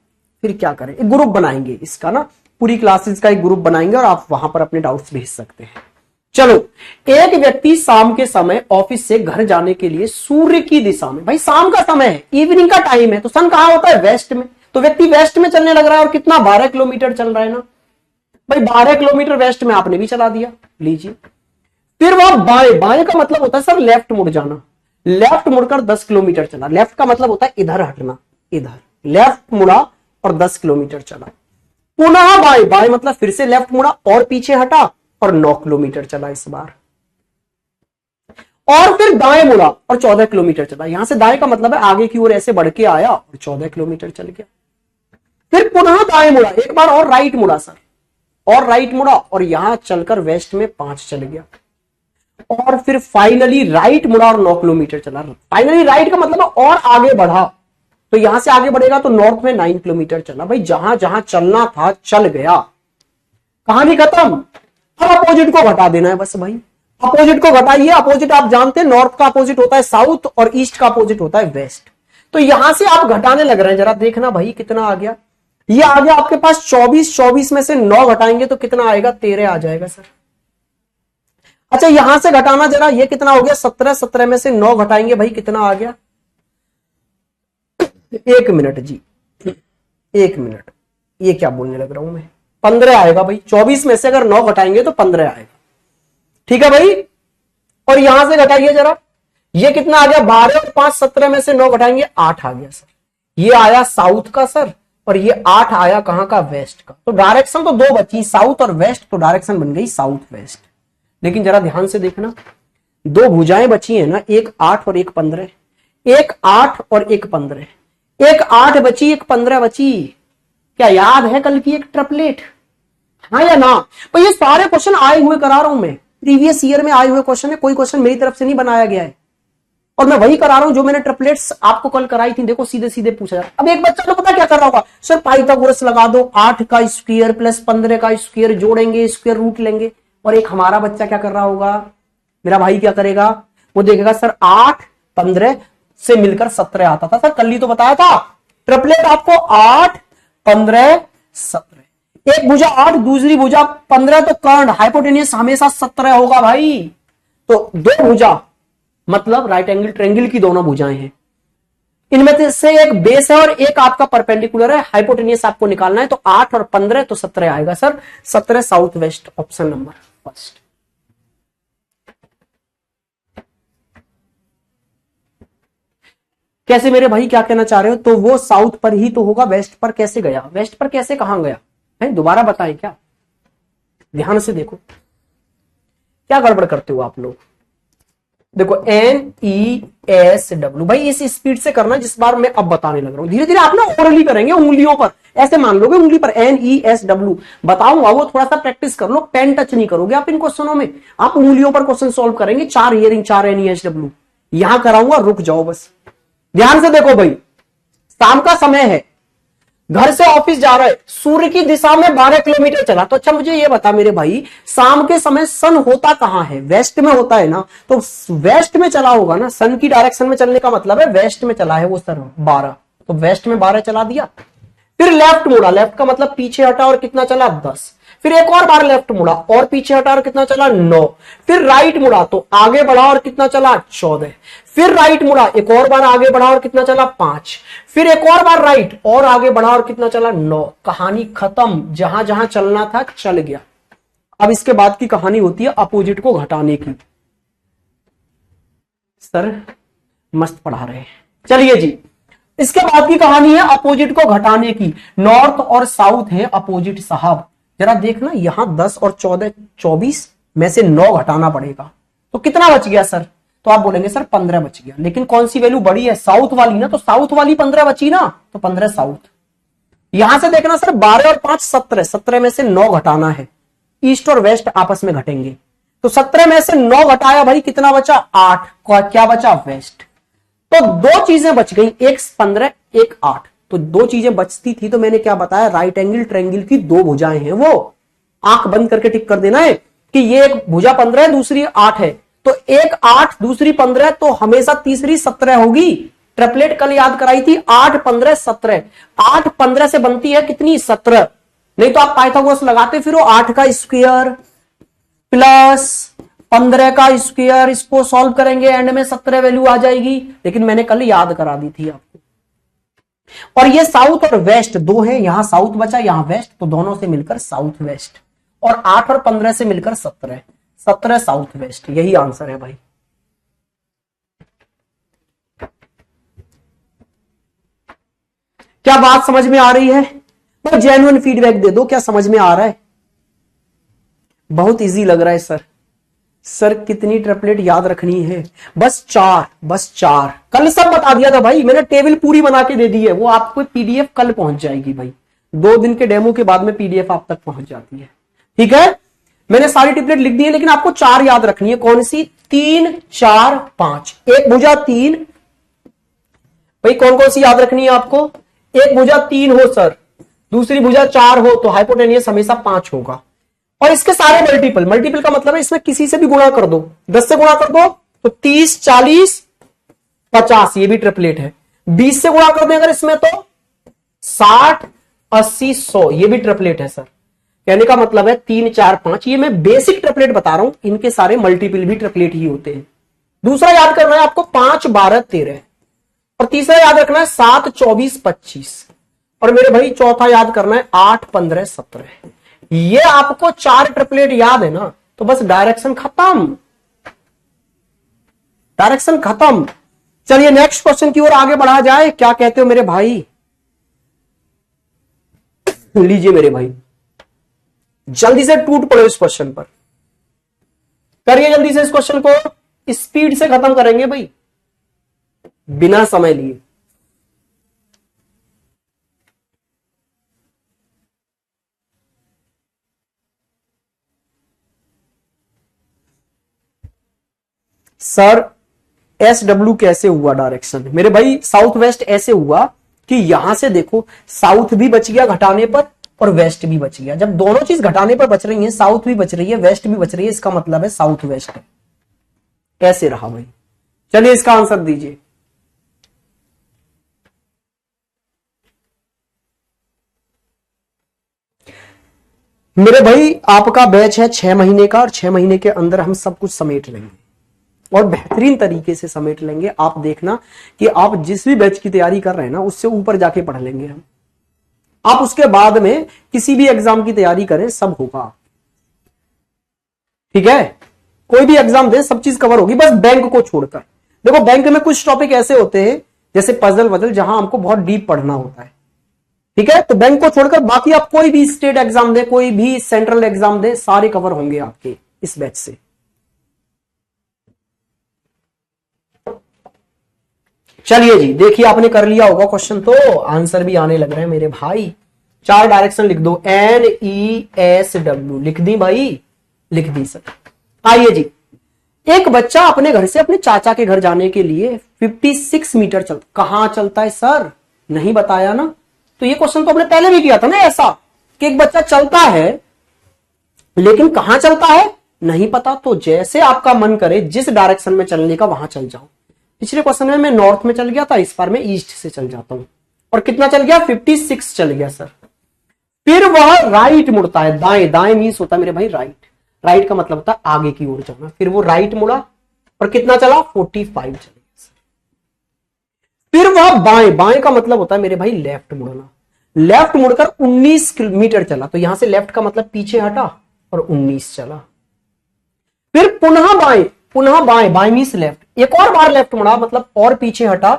फिर क्या करें, एक ग्रुप बनाएंगे इसका ना, पूरी क्लासेस का एक ग्रुप बनाएंगे और आप वहां पर अपने डाउट्स भेज सकते हैं। चलो, एक व्यक्ति शाम के समय ऑफिस से घर जाने के लिए सूर्य की दिशा में, भाई शाम का समय है, इवनिंग का टाइम है, तो सन कहां होता है? वेस्ट में। तो व्यक्ति वेस्ट में चलने लग रहा है और कितना 12 किलोमीटर चल रहा है ना भाई, 12 किलोमीटर वेस्ट में आपने भी चला दिया, लीजिए। फिर वह बाएं, बाएं का मतलब होता है सर लेफ्ट मुड़ जाना, लेफ्ट मुड़कर 10 किलोमीटर चला। लेफ्ट का मतलब होता है इधर हटना, इधर लेफ्ट मुड़ा और 10 किलोमीटर चला। पुनः बाएं, बाएं मतलब फिर से लेफ्ट मुड़ा और पीछे हटा और 9 किलोमीटर चला इस बार। और फिर दाएं मुड़ा और 14 किलोमीटर चला। यहां से दाएं का मतलब है आगे की ओर ऐसे बढ़ के आया और 14 किलोमीटर चल गया। फिर पुनः दाएं मुड़ा, एक बार और राइट मुड़ा सर, और राइट मुड़ा और यहां चलकर वेस्ट में 5 चल गया। और फिर फाइनली राइट मुड़ा और 9 किलोमीटर चला। फाइनली राइट का मतलब है और आगे बढ़ा, तो यहां से आगे बढ़ेगा तो नॉर्थ में 9 किलोमीटर चला। भाई जहां जहां चलना था चल गया, कहानी खत्म। अब अपोजिट को घटा देना है बस भाई, अपोजिट को घटाइए। अपोजिट आप जानते हैं, नॉर्थ का अपोजिट होता है साउथ और ईस्ट का अपोजिट होता है वेस्ट। तो यहां से आप घटाने लग रहे हैं, जरा देखना भाई कितना आ गया। ये आ गया आपके पास 24, 24 में से 9 घटाएंगे तो कितना आएगा? 13 आ जाएगा सर। अच्छा यहां से घटाना जरा, ये कितना हो गया? 17, 17 में से 9 घटाएंगे भाई कितना आ गया? 1 मिनट जी, 1 मिनट, ये क्या बोलने लग रहा हूं मैं? 15 आएगा भाई। 24 में से अगर 9 घटाएंगे तो 15 आएगा, ठीक है भाई। और यहां से घटाइए जरा, ये कितना आ गया? 12 और 5 17 में से 9 घटाएंगे 8 आ गया सर। ये आया साउथ का सर, और ये 8 आया कहां का? वेस्ट का। तो डायरेक्शन तो 2 बची, साउथ और वेस्ट, तो डायरेक्शन बन गई साउथ वेस्ट। लेकिन जरा ध्यान से देखना, 2 भुजाएं बची है ना, एक 8 और एक 15, एक 8 और एक 15, एक 8 बची एक 15 बची। क्या याद है कल की एक ट्रिपलेट? हाँ या ना? तो ये सारे क्वेश्चन आए हुए करा रहा हूं मैं, प्रीवियस ईयर में आए हुए क्वेश्चन है, कोई क्वेश्चन मेरी तरफ से नहीं बनाया गया है, और मैं वही करा रहा हूं जो मैंने ट्रिपलेट्स आपको कल कराई थी। देखो सीधे सीधे पूछा जाता। अब एक बच्चा तो पता क्या कर रहा होगा? सर पाइथागोरस लगा दो, 8 का स्क्वायर प्लस 15 का स्क्वायर जोड़ेंगे, स्क्वायर रूट लेंगे। और एक हमारा बच्चा क्या कर रहा होगा, मेरा भाई क्या करेगा? वो देखेगा सर 8 15 से मिलकर 17 आता था। सर कल ही तो बताया था ट्रिपलेट आपको, 8 15 17, एक भुजा 8 दूसरी भुजा 15, तो कर्ण हाइपोटेनियस हमेशा 17 होगा भाई। तो 2 भुजा मतलब राइट एंगल ट्रायंगल की दोनों भुजाएं हैं, इनमें से एक बेस है और एक आपका परपेंडिकुलर है। हाइपोटेनियस आपको निकालना है, तो 8 और 15 तो 17 आएगा sir. 17 south west, option number first. कैसे मेरे भाई, क्या कहना चाह रहे हो? तो वो साउथ पर ही तो होगा, वेस्ट पर कैसे गया? वेस्ट पर कैसे कहां गया है? दोबारा बताएं क्या? ध्यान से देखो, क्या गड़बड़ करते हो आप लोग? देखो NESW, भाई इस स्पीड से करना जिस बार मैं अब बताने लग रहा हूं। धीरे धीरे आप ना ओरली करेंगे, उंगलियों पर ऐसे मान लोगे, उंगली पर NESW बताऊंगा, वो थोड़ा सा प्रैक्टिस कर लो। पेन टच नहीं करोगे आप इन क्वेश्चनों में, आप उंगलियों पर क्वेश्चन सॉल्व करेंगे। 4 हियरिंग 4 NESW यहां कराऊंगा, रुक जाओ बस। ध्यान से देखो भाई, शाम का समय है, घर से ऑफिस जा रहे, सूर्य की दिशा में 12 किलोमीटर चला। तो अच्छा मुझे ये बता मेरे भाई, शाम के समय सन होता कहां है? वेस्ट में होता है ना, तो वेस्ट में चला होगा ना। सन की डायरेक्शन में चलने का मतलब है वेस्ट में चला है वो सर 12, तो वेस्ट में 12 चला दिया। फिर लेफ्ट मुड़ा, लेफ्ट का मतलब पीछे हटा और कितना चला? 10। फिर एक और बार लेफ्ट मुड़ा और पीछे हटा और कितना चला? 9। फिर राइट मुड़ा तो आगे बढ़ा और कितना चला? 14। फिर राइट मुड़ा, एक और बार आगे बढ़ा और कितना चला? 5। फिर एक और बार राइट और आगे बढ़ा और कितना चला? 9। कहानी खत्म, जहां जहां चलना था चल गया। अब इसके बाद की कहानी होती है अपोजिट को घटाने की। सर मस्त पढ़ा रहे हैं, चलिए जी। इसके बाद की कहानी है अपोजिट को घटाने की। नॉर्थ और साउथ है अपोजिट साहब। जरा देखना, यहां 10 और 14 24 में से 9 घटाना पड़ेगा, तो कितना बच गया सर? तो आप बोलेंगे सर 15 बच गया, लेकिन कौन सी वैल्यू बड़ी है? साउथ वाली ना, तो साउथ वाली 15 बची ना, तो 15 साउथ। यहां से देखना सर 12 और 5 17, 17 में से 9 घटाना है। ईस्ट और वेस्ट आपस में घटेंगे, तो 17 में से 9 घटाया भाई, कितना बचा? 8। क्या बचा? वेस्ट। तो 2 चीजें बच गई, एक 15 एक 8। तो 2 चीजें बचती थी, तो मैंने क्या बताया? राइट एंगल ट्रायंगल की 2 भुजाएं हैं। वो आंख बंद करके टिक कर देना है कि ये एक भुजा 15 है, दूसरी 8 है, तो एक 8 दूसरी 15, तो हमेशा तीसरी 17 होगी। ट्रिपलेट कल याद कराई थी, 8 15 17। 8 15 से बनती है कितनी? 17। नहीं तो आप पाइथागोरस लगाते फिर 8 का स्क्वायर प्लस 15 का स्क्वायर, इसको सॉल्व करेंगे एंड में 17 वैल्यू आ जाएगी, लेकिन मैंने कल याद करा दी थी आपको। और ये साउथ और वेस्ट दो है, यहां साउथ बचा यहां वेस्ट, तो दोनों से मिलकर साउथ वेस्ट, और 8 और 15 से मिलकर 17, 17 साउथ वेस्ट, यही आंसर है भाई। क्या बात समझ में आ रही है? तो जेन्युइन फीडबैक दे दो, क्या समझ में आ रहा है? बहुत इजी लग रहा है सर। सर कितनी ट्रिपलेट याद रखनी है? बस 4, बस 4। कल सब बता दिया था भाई, मैंने टेबल पूरी बना के दे दी है, वो आपको पीडीएफ कल पहुंच जाएगी भाई, 2 दिन के डेमो के बाद में पीडीएफ आप तक पहुंच जाती है। ठीक है, मैंने सारी ट्रिपलेट लिख दी है, लेकिन आपको 4 याद रखनी है। कौन सी? 3, 4, 5। एक भुजा 3 भाई, कौन कौन सी याद रखनी है आपको? एक भुजा 3 हो सर, दूसरी भुजा 4 हो, तो हाइपोटेनियस हमेशा 5 होगा। और इसके सारे मल्टीपल, मल्टीपल का मतलब है इसमें किसी से भी गुणा कर दो, 10 से गुणा कर दो तो 30, 40, 50, ये भी ट्रिपलेट है। 20 से गुणा कर दें अगर इसमें तो 60, 80, 100, ये भी ट्रिपलेट है सर। कहने का मतलब है 3, 4, 5, ये मैं बेसिक ट्रिपलेट बता रहा हूं, इनके सारे मल्टीपल भी ट्रिपलेट ही होते हैं। दूसरा याद करना है आपको 5, 12, 13, और तीसरा याद रखना है 7, 24, 25, और मेरे भाई चौथा याद करना है 8, 15, 17। ये आपको 4 ट्रिपलेट याद है ना, तो बस डायरेक्शन खत्म, डायरेक्शन खत्म। चलिए नेक्स्ट क्वेश्चन की ओर आगे बढ़ा जाए, क्या कहते हो मेरे भाई? लीजिए मेरे भाई, जल्दी से टूट पड़ो इस क्वेश्चन पर, करिए जल्दी से इस क्वेश्चन को, स्पीड से खत्म करेंगे भाई, बिना समय लिए। सर SW कैसे हुआ डायरेक्शन? मेरे भाई साउथ वेस्ट ऐसे हुआ कि यहां से देखो, साउथ भी बच गया घटाने पर और वेस्ट भी बच गया। जब दोनों चीज घटाने पर बच रही है, साउथ भी बच रही है वेस्ट भी बच रही है, इसका मतलब है साउथ वेस्ट है। ऐसे रहा भाई। चलिए इसका आंसर दीजिए। मेरे भाई आपका बैच है 6 महीने का, और 6 महीने के अंदर हम सब कुछ समेट लेंगे और बेहतरीन तरीके से समेट लेंगे। आप देखना कि आप जिस भी बैच की तैयारी कर रहे हैं ना, उससे ऊपर जाके पढ़ लेंगे हम। आप उसके बाद में किसी भी एग्जाम की तैयारी करें, सब होगा। ठीक है, कोई भी एग्जाम दे, सब चीज कवर होगी, बस बैंक को छोड़कर। देखो बैंक में कुछ टॉपिक ऐसे होते हैं जैसे पजल वजल, जहां हमको बहुत डीप पढ़ना होता है। ठीक है, तो बैंक को छोड़कर बाकी आप कोई भी स्टेट एग्जाम दे, कोई भी सेंट्रल एग्जाम दे, सारे कवर होंगे आपके इस बैच से। चलिए जी, देखिए आपने कर लिया होगा क्वेश्चन, तो आंसर भी आने लग रहे हैं मेरे भाई। 4 डायरेक्शन लिख दो, NESW लिख दी भाई, लिख दी सर। आइए जी, एक बच्चा अपने घर से अपने चाचा के घर जाने के लिए 56 मीटर चलता, कहां चलता है सर? नहीं बताया ना। तो ये क्वेश्चन तो हमने पहले भी किया था ना, ऐसा कि एक बच्चा चलता है लेकिन कहां चलता है नहीं पता, तो जैसे आपका मन करे जिस डायरेक्शन में चलने का वहां चल जाओ। पिछले क्वेश्चन में मैं नॉर्थ में चल गया था, इस बार मैं ईस्ट से चल जाता हूं। और कितना चल गया? 56 चल गया सर। फिर वह राइट मुड़ता है, दाएं, दाएं मीन्स होता है मेरे भाई राइट, राइट का मतलब होता है आगे की ओर जाना। फिर वो राइट मुड़ा और कितना चला? 45 चल गया सर। फिर वह बाएं, बाएं का मतलब होता है मेरे भाई लेफ्ट मुड़ना, लेफ्ट मुड़कर 19 किलोमीटर चला, तो यहां से लेफ्ट का मतलब पीछे हटा और 19 चला। फिर पुनः बाएं, पुनः बाएं, बाएं मीन्स लेफ्ट, एक और बार लेफ्ट मुड़ा मतलब और पीछे हटा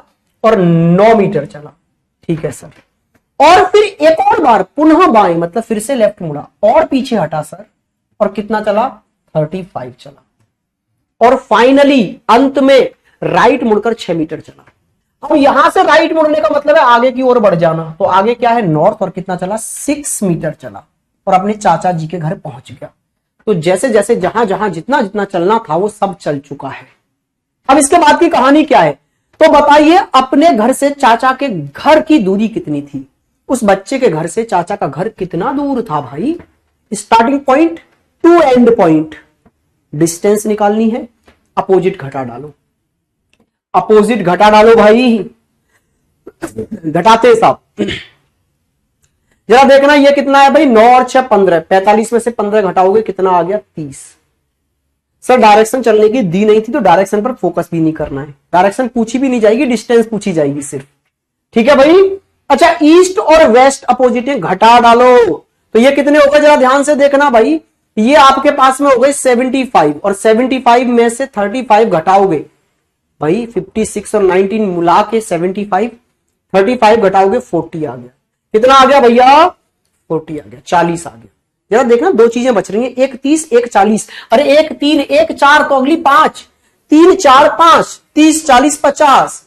और 9 मीटर चला। ठीक है सर। और फिर एक और बार पुनः बाएं मतलब फिर से लेफ्ट मुड़ा और पीछे हटा सर, और कितना चला? 35 चला। और फाइनली अंत में राइट मुड़कर 6 मीटर चला। अब यहां से राइट मुड़ने का मतलब है आगे की ओर बढ़ जाना, तो आगे क्या है? नॉर्थ, और कितना चला? 6 मीटर चला और अपने चाचा जी के घर पहुंच गया। तो जैसे जैसे जहां जहां जितना जितना चलना था वो सब चल चुका है। अब इसके बाद की कहानी क्या है? तो बताइए, अपने घर से चाचा के घर की दूरी कितनी थी? उस बच्चे के घर से चाचा का घर कितना दूर था भाई? Starting point two and point, distance निकालनी है, अपोजिट घटा डालो, अपोजिट घटा डालो भाई। घटाते साहब जरा देखना ये कितना है भाई? 9 और 6 15, 45 में से 15 घटाओगे कितना आ गया? 30। सर डायरेक्शन चलने की दी नहीं थी तो डायरेक्शन पर फोकस भी नहीं करना है, डायरेक्शन पूछी भी नहीं जाएगी, डिस्टेंस पूछी जाएगी सिर्फ। ठीक है भाई। अच्छा ईस्ट और वेस्ट अपोजिट है, घटा डालो। तो ये कितने हो गए जरा ध्यान से देखना भाई, ये आपके पास में हो गए 75 और 75 में से 35 घटाओगे भाई 56 और 19 मिला के 75, 35 घटाओगे 40 आ गया। कितना आ गया भैया 40 आ गया, 40 आ गया। जरा देखना दो चीजें बच रही हैं, एक 30 एक 40। अरे एक 3 एक 4 तो अगली 5, 3 4 5 30 40 50।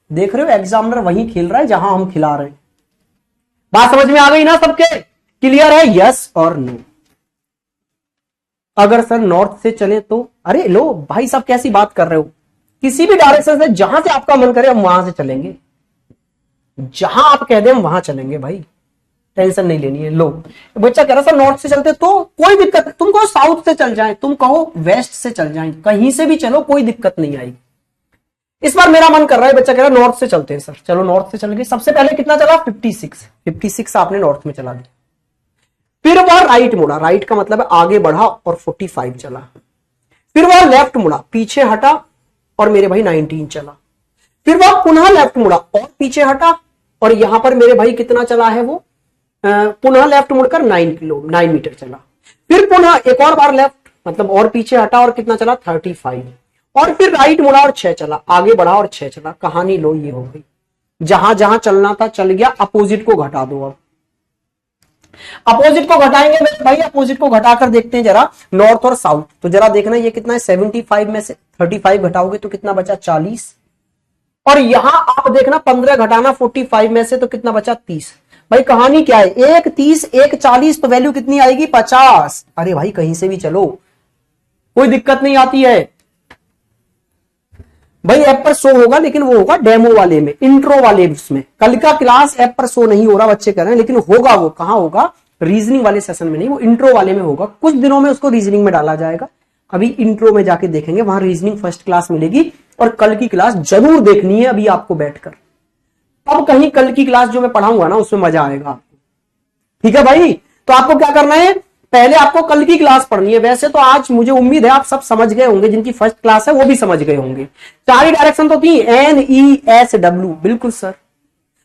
देख रहे हो एग्जामिनर वहीं खेल रहा है जहां हम खिला रहे हैं। बात समझ में आ गई ना सबके, क्लियर है यस और नो। अगर सर नॉर्थ से चले तो, अरे लो भाई साहब कैसी बात कर रहे हो, किसी भी डायरेक्शन से जहां से आपका मन करे हम वहां से चलेंगे, जहां आप कह दे हम वहां चलेंगे भाई, टेंशन नहीं लेनी है। लो बच्चा कह रहा सर नॉर्थ से चलते तो कोई दिक्कत नहीं, तुम कहो साउथ से चल जाए, तुम कहो वेस्ट से चल जाए, कहीं से भी चलो कोई दिक्कत नहीं आएगी। इस बार मेरा मन कर रहा है, बच्चा कह रहा है नॉर्थ से चलते हैं सर, चलो नॉर्थ से चल गए। सबसे पहले कितना चला 56 आपने नॉर्थ में चला दिया, फिर वह राइट मुड़ा, राइट का मतलब है आगे बढ़ा और 45 चला, फिर वह लेफ्ट मुड़ा पीछे हटा और मेरे भाई 19 चला, फिर वह पुनः लेफ्ट मुड़ा और पीछे हटा और यहां पर मेरे भाई कितना चला है वो पुनः लेफ्ट मुड़कर 9 मीटर चला, फिर पुनः एक और बार लेफ्ट मतलब और पीछे हटा और कितना चला 35 और फिर राइट मुड़ा और 6 चला, आगे बढ़ा और 6 चला। कहानी लो ये हो गई, जहां जहां चलना था चल गया। अपोजिट को घटा दो, अब अपोजिट को घटाएंगे मेरे भाई, अपोजिट को घटाकर देखते हैं जरा नॉर्थ और साउथ। तो जरा देखना ये कितना है 75 में से 35 घटाओगे तो कितना बचा 40 और यहां आप देखना 15 घटाना 45 में से तो कितना बचा 30। भाई कहानी क्या है, एक 30 एक 40 तो वैल्यू कितनी आएगी 50। अरे भाई कहीं से भी चलो कोई दिक्कत नहीं आती है भाई। ऐप पर शो होगा लेकिन वो होगा डेमो वाले में, इंट्रो वाले उसमें। कल का क्लास ऐप पर शो नहीं हो रहा बच्चे कह रहे हैं, लेकिन होगा वो कहां होगा रीजनिंग वाले सेशन में नहीं, वो इंट्रो वाले में होगा। कुछ दिनों में उसको रीजनिंग में डाला जाएगा, अभी इंट्रो में जाके देखेंगे, वहां रीजनिंग फर्स्ट क्लास मिलेगी और कल की क्लास जरूर देखनी है अभी आपको बैठकर। अब कहीं कल की क्लास जो मैं पढ़ाऊंगा ना उसमें मजा आएगा आपको, ठीक है भाई। तो आपको क्या करना है, पहले आपको कल की क्लास पढ़नी है। वैसे तो आज मुझे उम्मीद है आप सब समझ गए होंगे, जिनकी फर्स्ट क्लास है वो भी समझ गए होंगे। सारी डायरेक्शन तो थी NESW, बिल्कुल सर।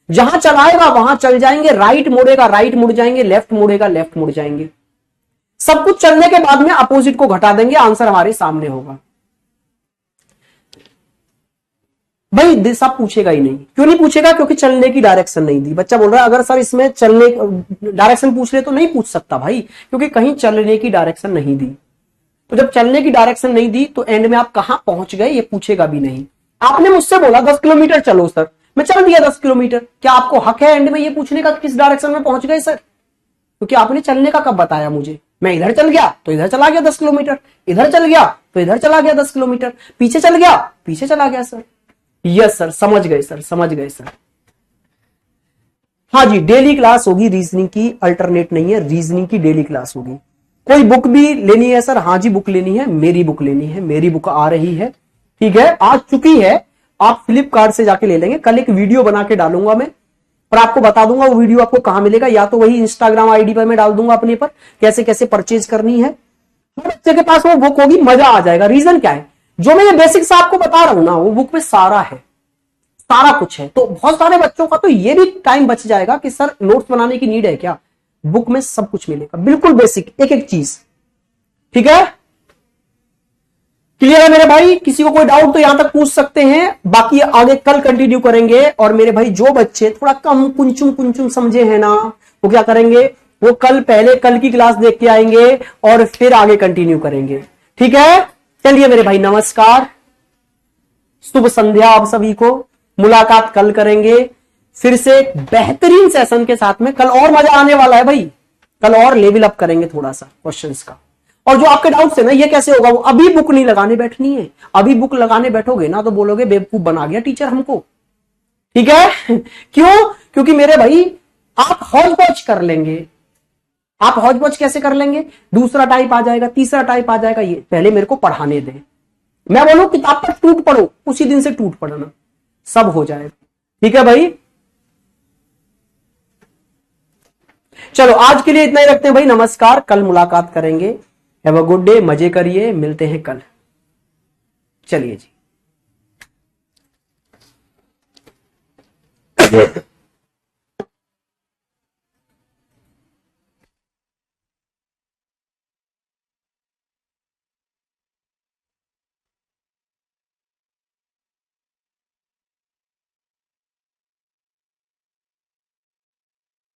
जहां चलाएगा वहां चल जाएंगे, राइट मुड़ेगा राइट मुड़ जाएंगे, लेफ्ट मुड़ेगा लेफ्ट मुड़ जाएंगे। सब कुछ चलने के बाद में अपोजिट को घटा देंगे, आंसर हमारे सामने होगा। भाई दिशा पूछेगा ही नहीं, क्यों नहीं पूछेगा, क्योंकि चलने की डायरेक्शन नहीं दी। बच्चा बोल रहा है अगर सर इसमें चलने डायरेक्शन पूछ ले तो नहीं पूछ सकता भाई, क्योंकि कहीं चलने की डायरेक्शन नहीं दी। तो जब चलने की डायरेक्शन नहीं दी तो एंड में आप कहां पहुंच गए ये पूछेगा भी नहीं। आपने मुझसे बोला 10 किलोमीटर चलो सर, मैं चल दिया 10 किलोमीटर, क्या आपको हक है एंड में ये पूछने का किस डायरेक्शन में पहुंच गए सर? क्योंकि आपने चलने का कब बताया मुझे, मैं इधर चल गया तो इधर चला गया 10 किलोमीटर, इधर चल गया तो इधर चला गया 10 किलोमीटर, पीछे चल गया पीछे चला गया सर। यस सर, समझ गए सर, समझ गए सर। हाँ जी, डेली क्लास होगी रीजनिंग की, अल्टरनेट नहीं है, रीजनिंग की डेली क्लास होगी। कोई बुक भी लेनी है सर? हाँ जी बुक लेनी है, मेरी बुक लेनी है, मेरी बुक आ रही है, ठीक है, आ चुकी है। आप फ्लिपकार्ट से जाके ले लेंगे। कल एक वीडियो बना के डालूंगा मैं और आपको बता दूंगा वो वीडियो आपको कहां मिलेगा, या तो वही इंस्टाग्राम आईडी पर मैं डाल दूंगा अपने पर, कैसे कैसे परचेज करनी है। तो बच्चे के पास वो बुक होगी, मजा आ जाएगा। रीजन क्या है, जो मैं ये बेसिक्स आपको बता रहा हूं ना वो बुक में सारा है, सारा कुछ है। तो बहुत सारे बच्चों का तो ये भी टाइम बच जाएगा कि सर नोट्स बनाने की नीड है क्या, बुक में सब कुछ मिलेगा, बिल्कुल बेसिक एक एक चीज, ठीक है। क्लियर है मेरे भाई? किसी को कोई डाउट तो यहां तक पूछ सकते हैं, बाकी आगे कल कंटिन्यू करेंगे। और मेरे भाई जो बच्चे थोड़ा कम कुंचुम कुंचुम समझे हैं ना, वो क्या करेंगे, वो कल पहले कल की क्लास देख के आएंगे और फिर आगे कंटिन्यू करेंगे, ठीक है। चलिए मेरे भाई नमस्कार, शुभ संध्या आप सभी को। मुलाकात कल करेंगे फिर से बेहतरीन सेशन के साथ में। कल और मजा आने वाला है भाई, कल और लेवल अप करेंगे थोड़ा सा क्वेश्चंस का। और जो आपके डाउट्स है ना, ये कैसे होगा, वो अभी बुक नहीं लगाने बैठनी है। अभी बुक लगाने बैठोगे ना तो बोलोगे बेवकूफ बना गया टीचर हमको, ठीक है। क्यों? क्योंकि मेरे भाई आप हौज पौज कर लेंगे। आप हौज पौज कैसे कर लेंगे, दूसरा टाइप आ जाएगा, तीसरा टाइप आ जाएगा, ये पहले मेरे को पढ़ाने दें। मैं बोलूं किताब पर टूट पढ़ो, उसी दिन से टूट पड़ना, सब हो जाएगा, ठीक है भाई। चलो आज के लिए इतना ही रखते हैं भाई, नमस्कार, कल मुलाकात करेंगे। हैव अ गुड डे, मजे करिए, मिलते हैं कल। चलिए जी।